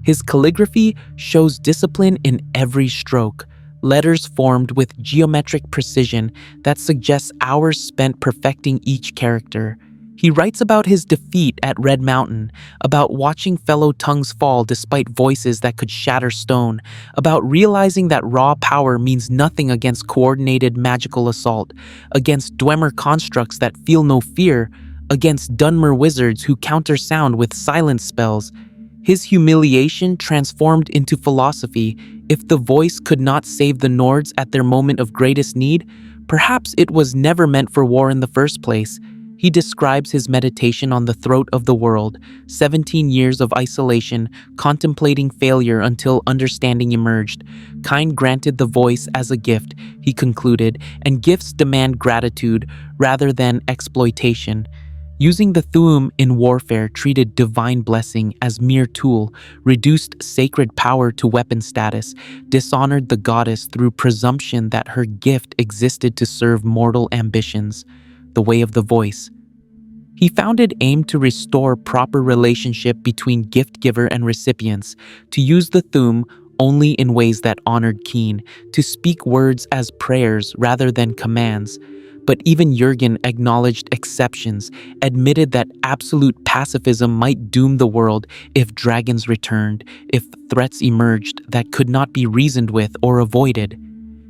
His calligraphy shows discipline in every stroke, letters formed with geometric precision that suggests hours spent perfecting each character. He writes about his defeat at Red Mountain, about watching fellow tongues fall despite voices that could shatter stone, about realizing that raw power means nothing against coordinated magical assault, against Dwemer constructs that feel no fear, against Dunmer wizards who counter sound with silence spells. His humiliation transformed into philosophy. If the voice could not save the Nords at their moment of greatest need, perhaps it was never meant for war in the first place. He describes his meditation on the throat of the world, 17 years of isolation, contemplating failure until understanding emerged. Kind granted the voice as a gift, he concluded, and gifts demand gratitude rather than exploitation. Using the Thu'um in warfare treated divine blessing as mere tool, reduced sacred power to weapon status, dishonored the goddess through presumption that her gift existed to serve mortal ambitions. The way of the voice. He founded AIM to restore proper relationship between gift giver and recipients, to use the Thu'um only in ways that honored Keen, to speak words as prayers rather than commands. But even Jurgen acknowledged exceptions, admitted that absolute pacifism might doom the world if dragons returned, if threats emerged that could not be reasoned with or avoided.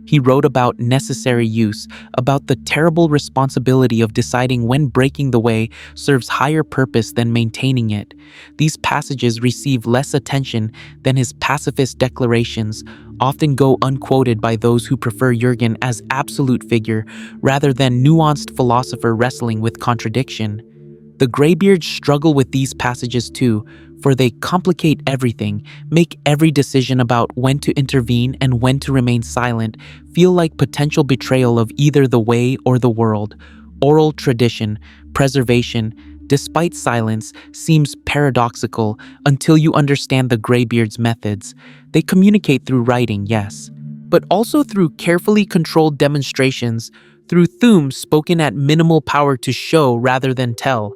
He wrote about necessary use, about the terrible responsibility of deciding when breaking the way serves higher purpose than maintaining it. These passages receive less attention than his pacifist declarations, often go unquoted by those who prefer Jurgen as absolute figure rather than nuanced philosopher wrestling with contradiction. The Greybeards struggle with these passages too, for they complicate everything, make every decision about when to intervene and when to remain silent feel like potential betrayal of either the way or the world. Oral tradition, preservation, despite silence, seems paradoxical until you understand the Greybeards' methods. They communicate through writing, yes, but also through carefully controlled demonstrations, through Thu'um spoken at minimal power to show rather than tell.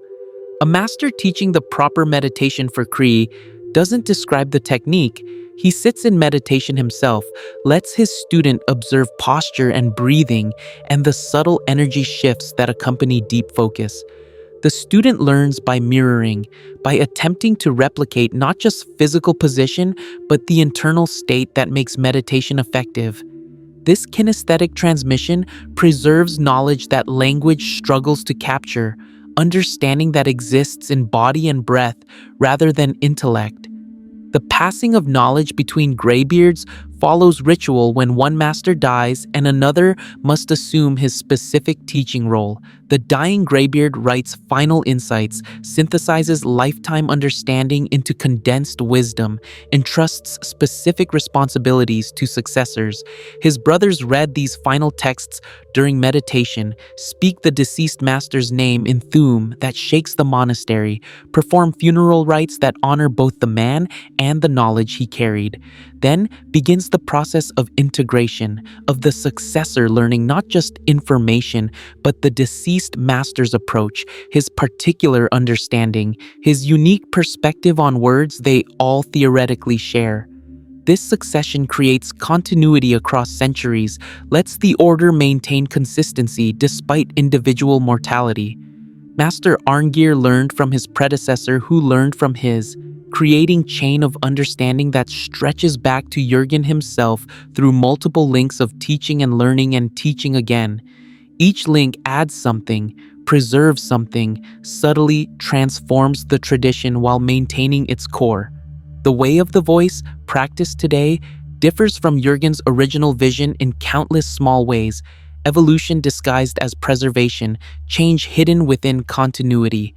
A master teaching the proper meditation for Kree doesn't describe the technique. He sits in meditation himself, lets his student observe posture and breathing and the subtle energy shifts that accompany deep focus. The student learns by mirroring, by attempting to replicate not just physical position, but the internal state that makes meditation effective. This kinesthetic transmission preserves knowledge that language struggles to capture, understanding that exists in body and breath rather than intellect. The passing of knowledge between Greybeards follows ritual when one master dies and another must assume his specific teaching role. The dying Greybeard writes final insights, synthesizes lifetime understanding into condensed wisdom, entrusts specific responsibilities to successors. His brothers read these final texts during meditation, speak the deceased master's name in Thu'um that shakes the monastery, perform funeral rites that honor both the man and the knowledge he carried. Then begins the process of integration, of the successor learning not just information, but the deceased beast master's approach, his particular understanding, his unique perspective on words they all theoretically share. This succession creates continuity across centuries, lets the order maintain consistency despite individual mortality. Master Arngeir learned from his predecessor who learned from his, creating chain of understanding that stretches back to Jurgen himself through multiple links of teaching and teaching again. Each link adds something, preserves something, subtly transforms the tradition while maintaining its core. The way of the voice, practiced today, differs from Jurgen's original vision in countless small ways: evolution disguised as preservation, change hidden within continuity.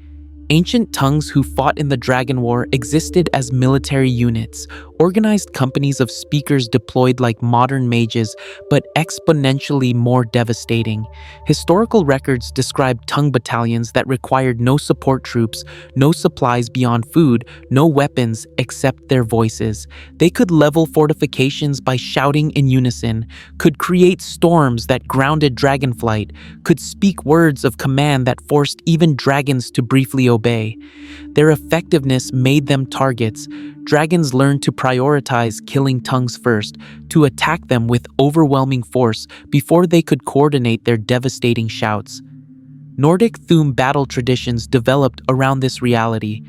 Ancient tongues who fought in the Dragon War existed as military units, organized companies of speakers deployed like modern mages, but exponentially more devastating. Historical records describe tongue battalions that required no support troops, no supplies beyond food, no weapons except their voices. They could level fortifications by shouting in unison, could create storms that grounded dragonflight, could speak words of command that forced even dragons to briefly obey. Their effectiveness made them targets. Dragons learned to prioritize killing tongues first, to attack them with overwhelming force before they could coordinate their devastating shouts. Nordic Thu'um battle traditions developed around this reality.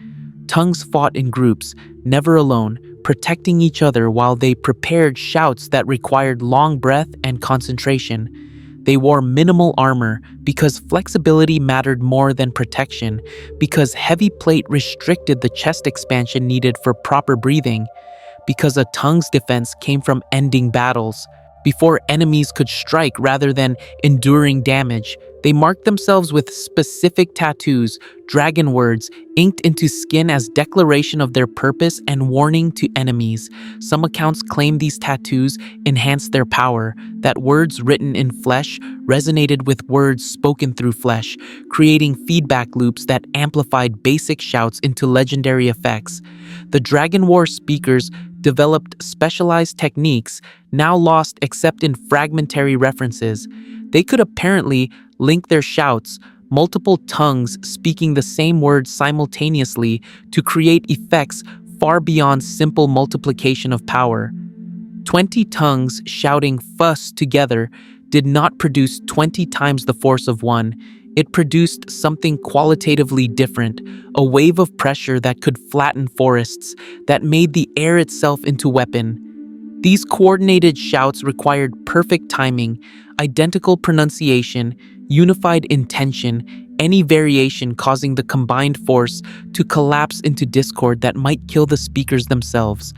Tongues fought in groups, never alone, protecting each other while they prepared shouts that required long breath and concentration. They wore minimal armor because flexibility mattered more than protection, because heavy plate restricted the chest expansion needed for proper breathing, because a tongue's defense came from ending battles. Before enemies could strike rather than enduring damage, they marked themselves with specific tattoos, dragon words, inked into skin as declaration of their purpose and warning to enemies. Some accounts claim these tattoos enhanced their power, that words written in flesh resonated with words spoken through flesh, creating feedback loops that amplified basic shouts into legendary effects. The Dragon War speakers developed specialized techniques, now lost except in fragmentary references. They could apparently link their shouts, multiple tongues speaking the same word simultaneously, to create effects far beyond simple multiplication of power. 20 tongues shouting fuss together did not produce 20 times the force of one. It produced something qualitatively different, a wave of pressure that could flatten forests, that made the air itself into weapon. These coordinated shouts required perfect timing, identical pronunciation, unified intention, any variation causing the combined force to collapse into discord that might kill the speakers themselves.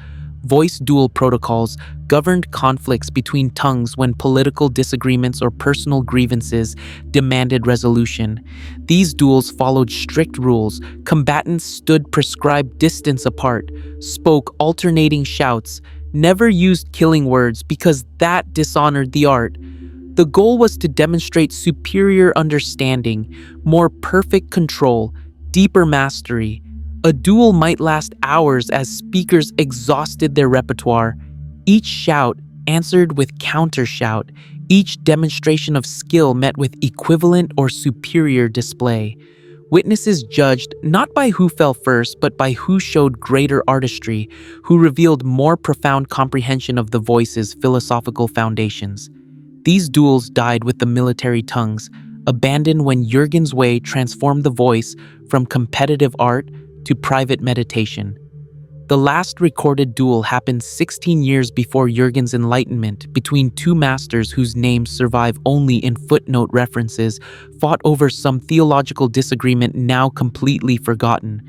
Voice duel protocols governed conflicts between tongues when political disagreements or personal grievances demanded resolution. These duels followed strict rules. Combatants stood prescribed distance apart, spoke alternating shouts, never used killing words because that dishonored the art. The goal was to demonstrate superior understanding, more perfect control, deeper mastery. A duel might last hours as speakers exhausted their repertoire. Each shout answered with counter-shout, each demonstration of skill met with equivalent or superior display. Witnesses judged not by who fell first, but by who showed greater artistry, who revealed more profound comprehension of the voice's philosophical foundations. These duels died with the military tongues, abandoned when Jurgen's way transformed the voice from competitive art to private meditation. The last recorded duel happened 16 years before Jurgen's enlightenment between two masters whose names survive only in footnote references, fought over some theological disagreement now completely forgotten.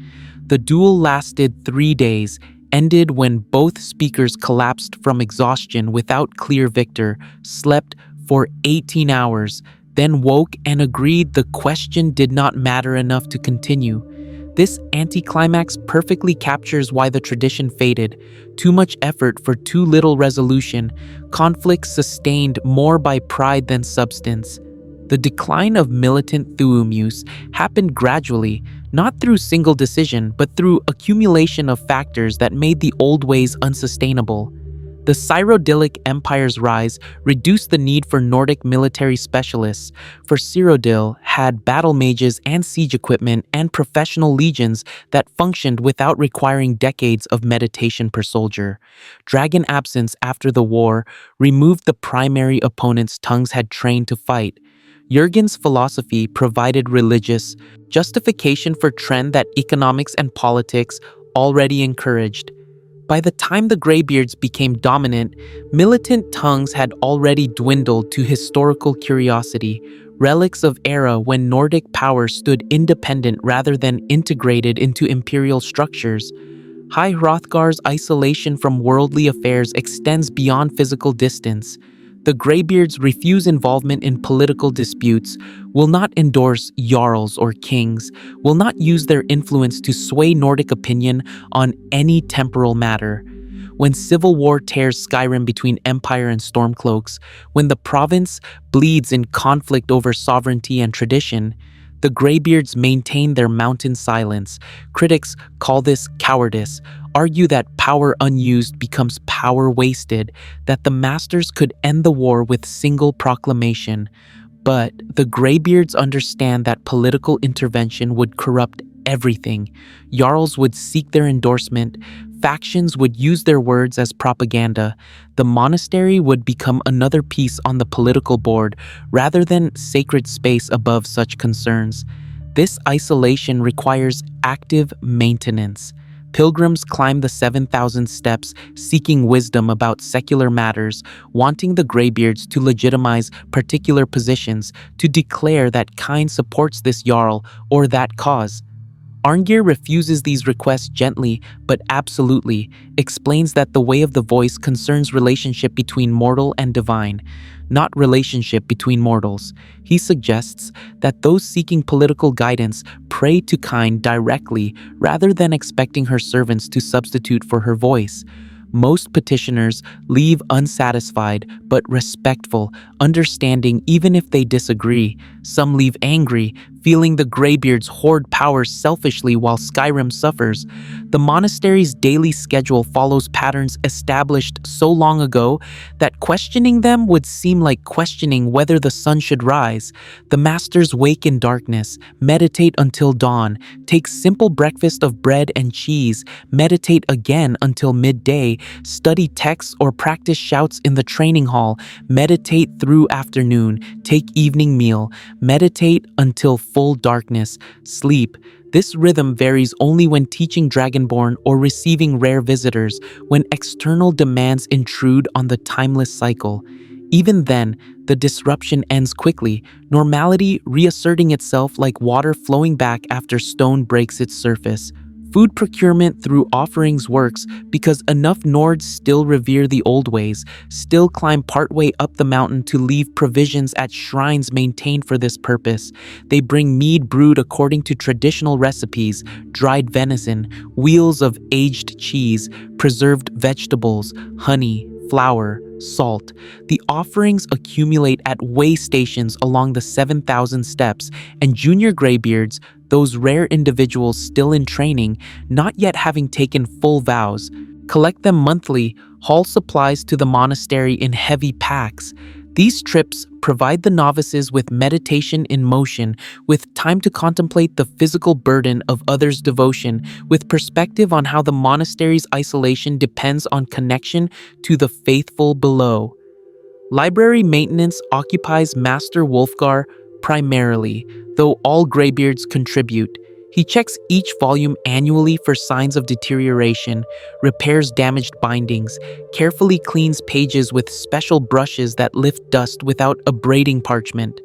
The duel lasted 3 days, ended when both speakers collapsed from exhaustion without clear victor, slept for 18 hours, then woke and agreed the question did not matter enough to continue. This anticlimax perfectly captures why the tradition faded. Too much effort for too little resolution, conflicts sustained more by pride than substance. The decline of militant Thu'um use happened gradually, not through single decision, but through accumulation of factors that made the old ways unsustainable. The Cyrodiilic Empire's rise reduced the need for Nordic military specialists, for Cyrodiil had battle mages and siege equipment and professional legions that functioned without requiring decades of meditation per soldier. Dragon absence after the war removed the primary opponents tongues had trained to fight. Jurgen's philosophy provided religious justification for trend that economics and politics already encouraged. By the time the Greybeards became dominant, militant tongues had already dwindled to historical curiosity, relics of era when Nordic power stood independent rather than integrated into imperial structures. High Hrothgar's isolation from worldly affairs extends beyond physical distance. The Greybeards refuse involvement in political disputes, will not endorse jarls or kings, will not use their influence to sway Nordic opinion on any temporal matter. When civil war tears Skyrim between Empire and Stormcloaks, when the province bleeds in conflict over sovereignty and tradition, the Greybeards maintain their mountain silence. Critics call this cowardice, argue that power unused becomes power wasted, that the Masters could end the war with single proclamation. But the Greybeards understand that political intervention would corrupt everything. Jarls would seek their endorsement, factions would use their words as propaganda. The monastery would become another piece on the political board rather than sacred space above such concerns. This isolation requires active maintenance. Pilgrims climb the 7,000 steps seeking wisdom about secular matters, wanting the Greybeards to legitimize particular positions, to declare that kind supports this jarl or that cause. Arngeir refuses these requests gently but absolutely, explains that the way of the voice concerns relationship between mortal and divine, not relationship between mortals. He suggests that those seeking political guidance pray to kind directly rather than expecting her servants to substitute for her voice. Most petitioners leave unsatisfied but respectful, understanding even if they disagree. Some leave angry, feeling the Greybeards hoard power selfishly while Skyrim suffers. The monastery's daily schedule follows patterns established so long ago that questioning them would seem like questioning whether the sun should rise. The Masters wake in darkness, meditate until dawn, take simple breakfast of bread and cheese, meditate again until midday, study texts or practice shouts in the training hall, meditate through afternoon, take evening meal, meditate until full darkness, sleep. This rhythm varies only when teaching Dragonborn or receiving rare visitors, when external demands intrude on the timeless cycle. Even then, the disruption ends quickly, normality reasserting itself like water flowing back after stone breaks its surface. Food procurement through offerings works because enough Nords still revere the old ways, still climb partway up the mountain to leave provisions at shrines maintained for this purpose. They bring mead brewed according to traditional recipes, dried venison, wheels of aged cheese, preserved vegetables, honey, flour, salt. The offerings accumulate at way stations along the 7,000 steps, and junior Greybeards, those rare individuals still in training, not yet having taken full vows, collect them monthly, haul supplies to the monastery in heavy packs. These trips provide the novices with meditation in motion, with time to contemplate the physical burden of others' devotion, with perspective on how the monastery's isolation depends on connection to the faithful below. Library maintenance occupies Master Wulfgar primarily, though all Greybeards contribute. He checks each volume annually for signs of deterioration, repairs damaged bindings, carefully cleans pages with special brushes that lift dust without abrading parchment.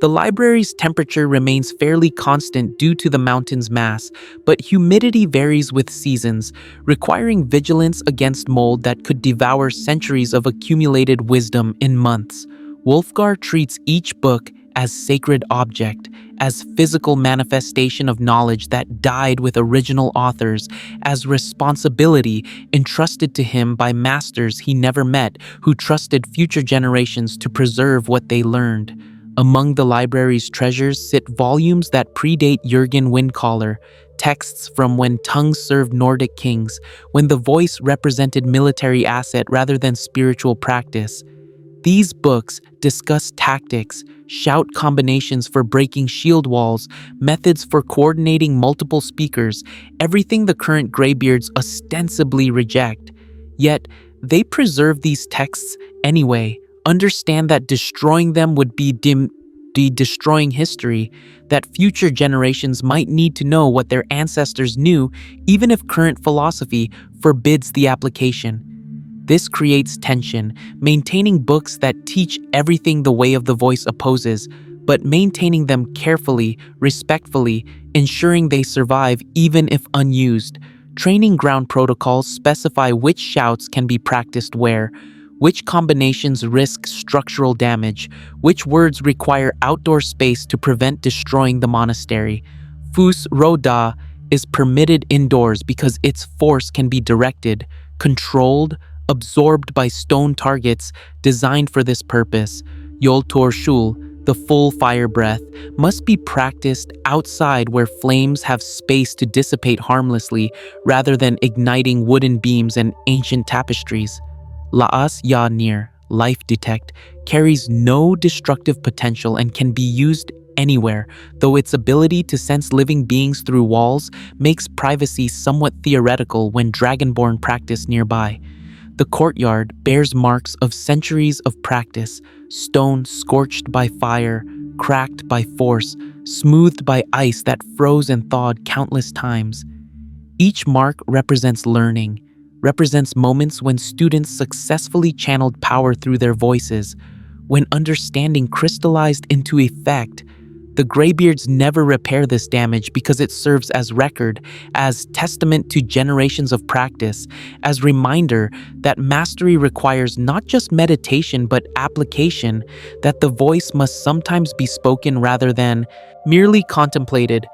The library's temperature remains fairly constant due to the mountain's mass, but humidity varies with seasons, requiring vigilance against mold that could devour centuries of accumulated wisdom in months. Wulfgar treats each book as sacred object, as physical manifestation of knowledge that died with original authors, as responsibility entrusted to him by masters he never met who trusted future generations to preserve what they learned. Among the library's treasures sit volumes that predate Jurgen Windcaller, texts from when tongues served Nordic kings, when the voice represented military asset rather than spiritual practice. These books discuss tactics, shout combinations for breaking shield walls, methods for coordinating multiple speakers, everything the current Greybeards ostensibly reject. Yet, they preserve these texts anyway, understand that destroying them would be destroying history, that future generations might need to know what their ancestors knew, even if current philosophy forbids the application. This creates tension, maintaining books that teach everything the way of the voice opposes, but maintaining them carefully, respectfully, ensuring they survive even if unused. Training ground protocols specify which shouts can be practiced where, which combinations risk structural damage, which words require outdoor space to prevent destroying the monastery. Fus Roda is permitted indoors because its force can be directed, controlled, absorbed by stone targets designed for this purpose. Yoltor Shul, the full fire breath, must be practiced outside where flames have space to dissipate harmlessly rather than igniting wooden beams and ancient tapestries. La'as Ya Nir, Life Detect, carries no destructive potential and can be used anywhere, though its ability to sense living beings through walls makes privacy somewhat theoretical when dragonborn practice nearby. The courtyard bears marks of centuries of practice, stone scorched by fire, cracked by force, smoothed by ice that froze and thawed countless times. Each mark represents learning, represents moments when students successfully channeled power through their voices, when understanding crystallized into effect. The Greybeards never repair this damage because it serves as record, as testament to generations of practice, as reminder that mastery requires not just meditation but application, that the voice must sometimes be spoken rather than merely contemplated.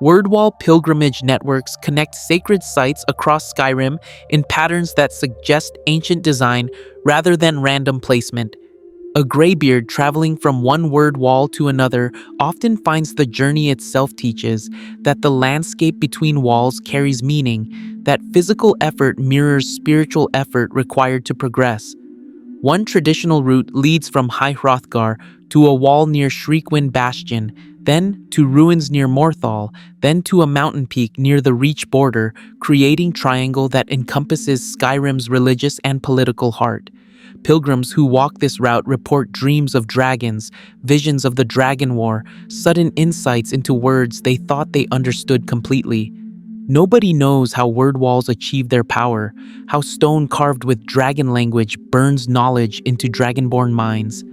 Wordwall pilgrimage networks connect sacred sites across Skyrim in patterns that suggest ancient design rather than random placement. A greybeard traveling from one word wall to another often finds the journey itself teaches that the landscape between walls carries meaning, that physical effort mirrors spiritual effort required to progress. One traditional route leads from High Hrothgar to a wall near Shriekwind Bastion, then to ruins near Morthal, then to a mountain peak near the Reach border, creating triangle that encompasses Skyrim's religious and political heart. Pilgrims who walk this route report dreams of dragons, visions of the Dragon War, sudden insights into words they thought they understood completely. Nobody knows how word walls achieve their power, how stone carved with dragon language burns knowledge into dragonborn minds.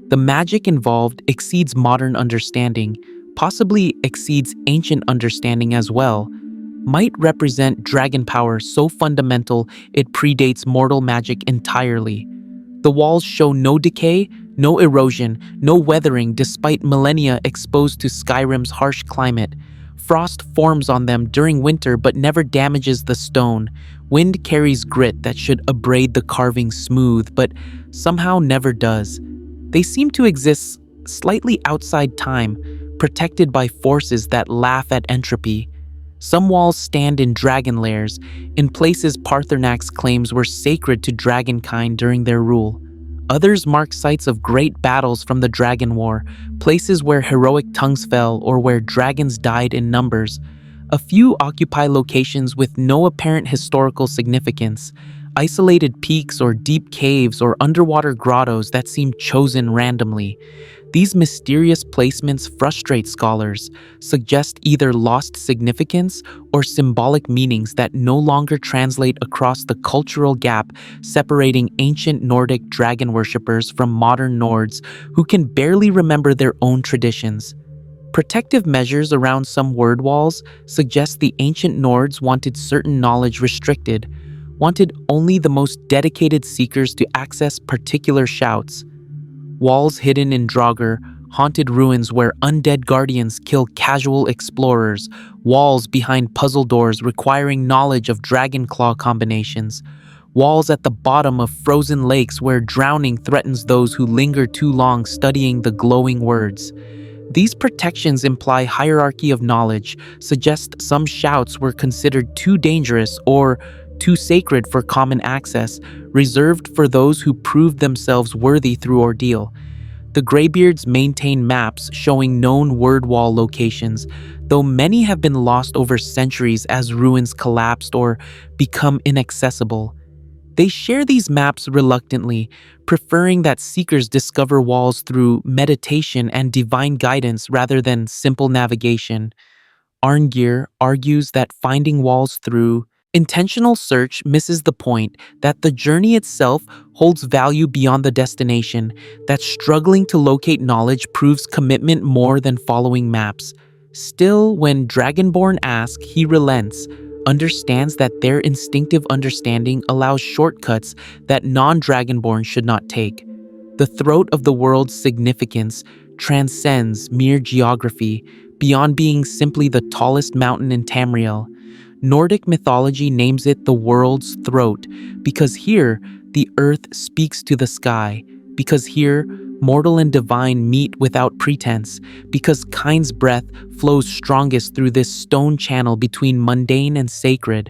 The magic involved exceeds modern understanding, possibly exceeds ancient understanding as well. Might represent dragon power so fundamental it predates mortal magic entirely. The walls show no decay, no erosion, no weathering despite millennia exposed to Skyrim's harsh climate. Frost forms on them during winter but never damages the stone. Wind carries grit that should abrade the carving smooth, but somehow never does. They seem to exist slightly outside time, protected by forces that laugh at entropy. Some walls stand in dragon lairs, in places Paarthurnax claims were sacred to dragonkind during their rule. Others mark sites of great battles from the Dragon War, places where heroic tongues fell or where dragons died in numbers. A few occupy locations with no apparent historical significance, isolated peaks or deep caves or underwater grottos that seem chosen randomly. These mysterious placements frustrate scholars, suggest either lost significance or symbolic meanings that no longer translate across the cultural gap separating ancient Nordic dragon worshippers from modern Nords who can barely remember their own traditions. Protective measures around some word walls suggest the ancient Nords wanted certain knowledge restricted, wanted only the most dedicated seekers to access particular shouts. Walls hidden in Draugr, haunted ruins where undead guardians kill casual explorers, walls behind puzzle doors requiring knowledge of dragon claw combinations, walls at the bottom of frozen lakes where drowning threatens those who linger too long studying the glowing words. These protections imply hierarchy of knowledge, suggest some shouts were considered too dangerous or too sacred for common access, reserved for those who proved themselves worthy through ordeal. The Greybeards maintain maps showing known word wall locations, though many have been lost over centuries as ruins collapsed or become inaccessible. They share these maps reluctantly, preferring that seekers discover walls through meditation and divine guidance rather than simple navigation. Arngeir argues that finding walls through intentional search misses the point, that the journey itself holds value beyond the destination, that struggling to locate knowledge proves commitment more than following maps. Still, when Dragonborn ask, he relents, understands that their instinctive understanding allows shortcuts that non-Dragonborn should not take. The throat of the world's significance transcends mere geography, beyond being simply the tallest mountain in Tamriel. Nordic mythology names it the world's throat, because here the earth speaks to the sky, because here mortal and divine meet without pretense, because kind's breath flows strongest through this stone channel between mundane and sacred.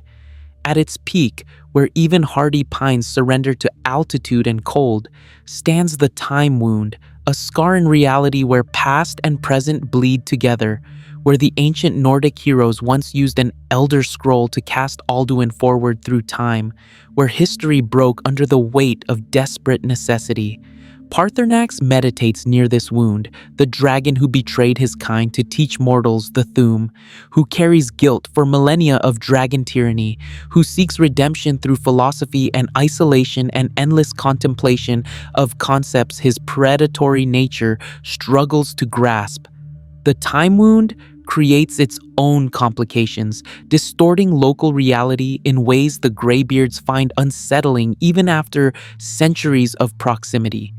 At its peak, where even hardy pines surrender to altitude and cold, stands the time wound, a scar in reality where past and present bleed together, where the ancient Nordic heroes once used an elder scroll to cast Alduin forward through time, where history broke under the weight of desperate necessity. Paarthurnax meditates near this wound, the dragon who betrayed his kind to teach mortals the Thu'um, who carries guilt for millennia of dragon tyranny, who seeks redemption through philosophy and isolation and endless contemplation of concepts his predatory nature struggles to grasp. The time wound creates its own complications, distorting local reality in ways the Greybeards find unsettling even after centuries of proximity.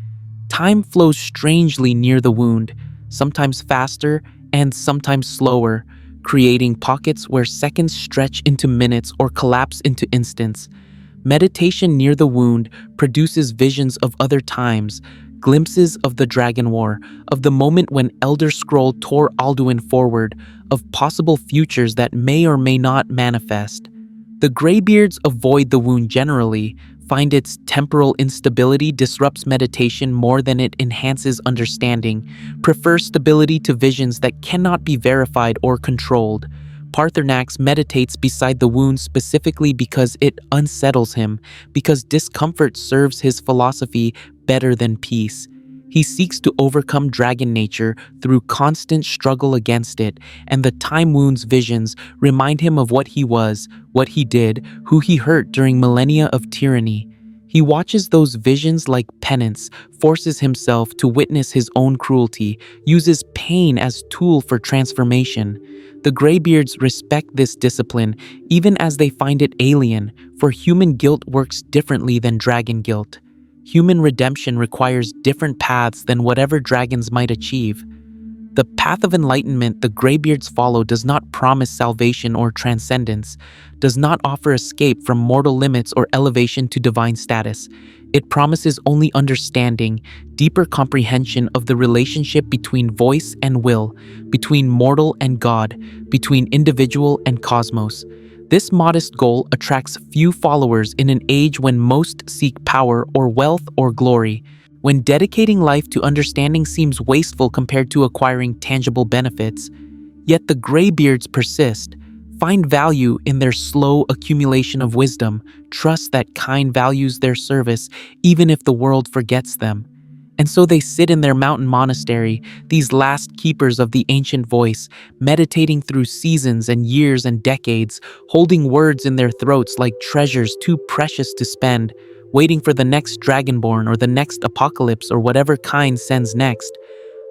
Time flows strangely near the wound, sometimes faster and sometimes slower, creating pockets where seconds stretch into minutes or collapse into instants. Meditation near the wound produces visions of other times, glimpses of the Dragon War, of the moment when Elder Scroll tore Alduin forward, of possible futures that may or may not manifest. The Greybeards avoid the wound generally, find its temporal instability disrupts meditation more than it enhances understanding, prefer stability to visions that cannot be verified or controlled. Paarthurnax meditates beside the wound specifically because it unsettles him, because discomfort serves his philosophy better than peace. He seeks to overcome dragon nature through constant struggle against it, and the time wound's visions remind him of what he was, what he did, who he hurt during millennia of tyranny. He watches those visions like penance, forces himself to witness his own cruelty, uses pain as tool for transformation. The Greybeards respect this discipline, even as they find it alien, for human guilt works differently than dragon guilt. Human redemption requires different paths than whatever dragons might achieve. The path of enlightenment the Greybeards follow does not promise salvation or transcendence, does not offer escape from mortal limits or elevation to divine status. It promises only understanding, deeper comprehension of the relationship between voice and will, between mortal and God, between individual and cosmos. This modest goal attracts few followers in an age when most seek power or wealth or glory, when dedicating life to understanding seems wasteful compared to acquiring tangible benefits. Yet the Greybeards persist, find value in their slow accumulation of wisdom, trust that kind values their service even if the world forgets them. And so they sit in their mountain monastery, these last keepers of the ancient voice, meditating through seasons and years and decades, holding words in their throats like treasures too precious to spend, waiting for the next dragonborn or the next apocalypse or whatever kind sends next.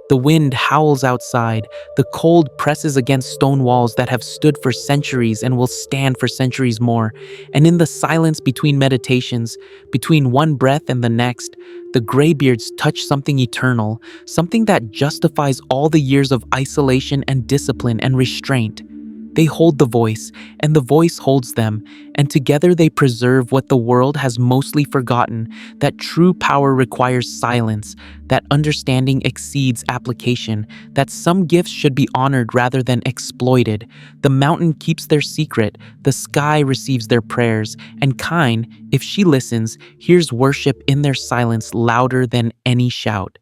The wind howls outside, the cold presses against stone walls that have stood for centuries and will stand for centuries more, and in the silence between meditations, between one breath and the next, the Greybeards touch something eternal, something that justifies all the years of isolation and discipline and restraint. They hold the voice, and the voice holds them, and together they preserve what the world has mostly forgotten, that true power requires silence, that understanding exceeds application, that some gifts should be honored rather than exploited. The mountain keeps their secret, the sky receives their prayers, and Kine, if she listens, hears worship in their silence louder than any shout.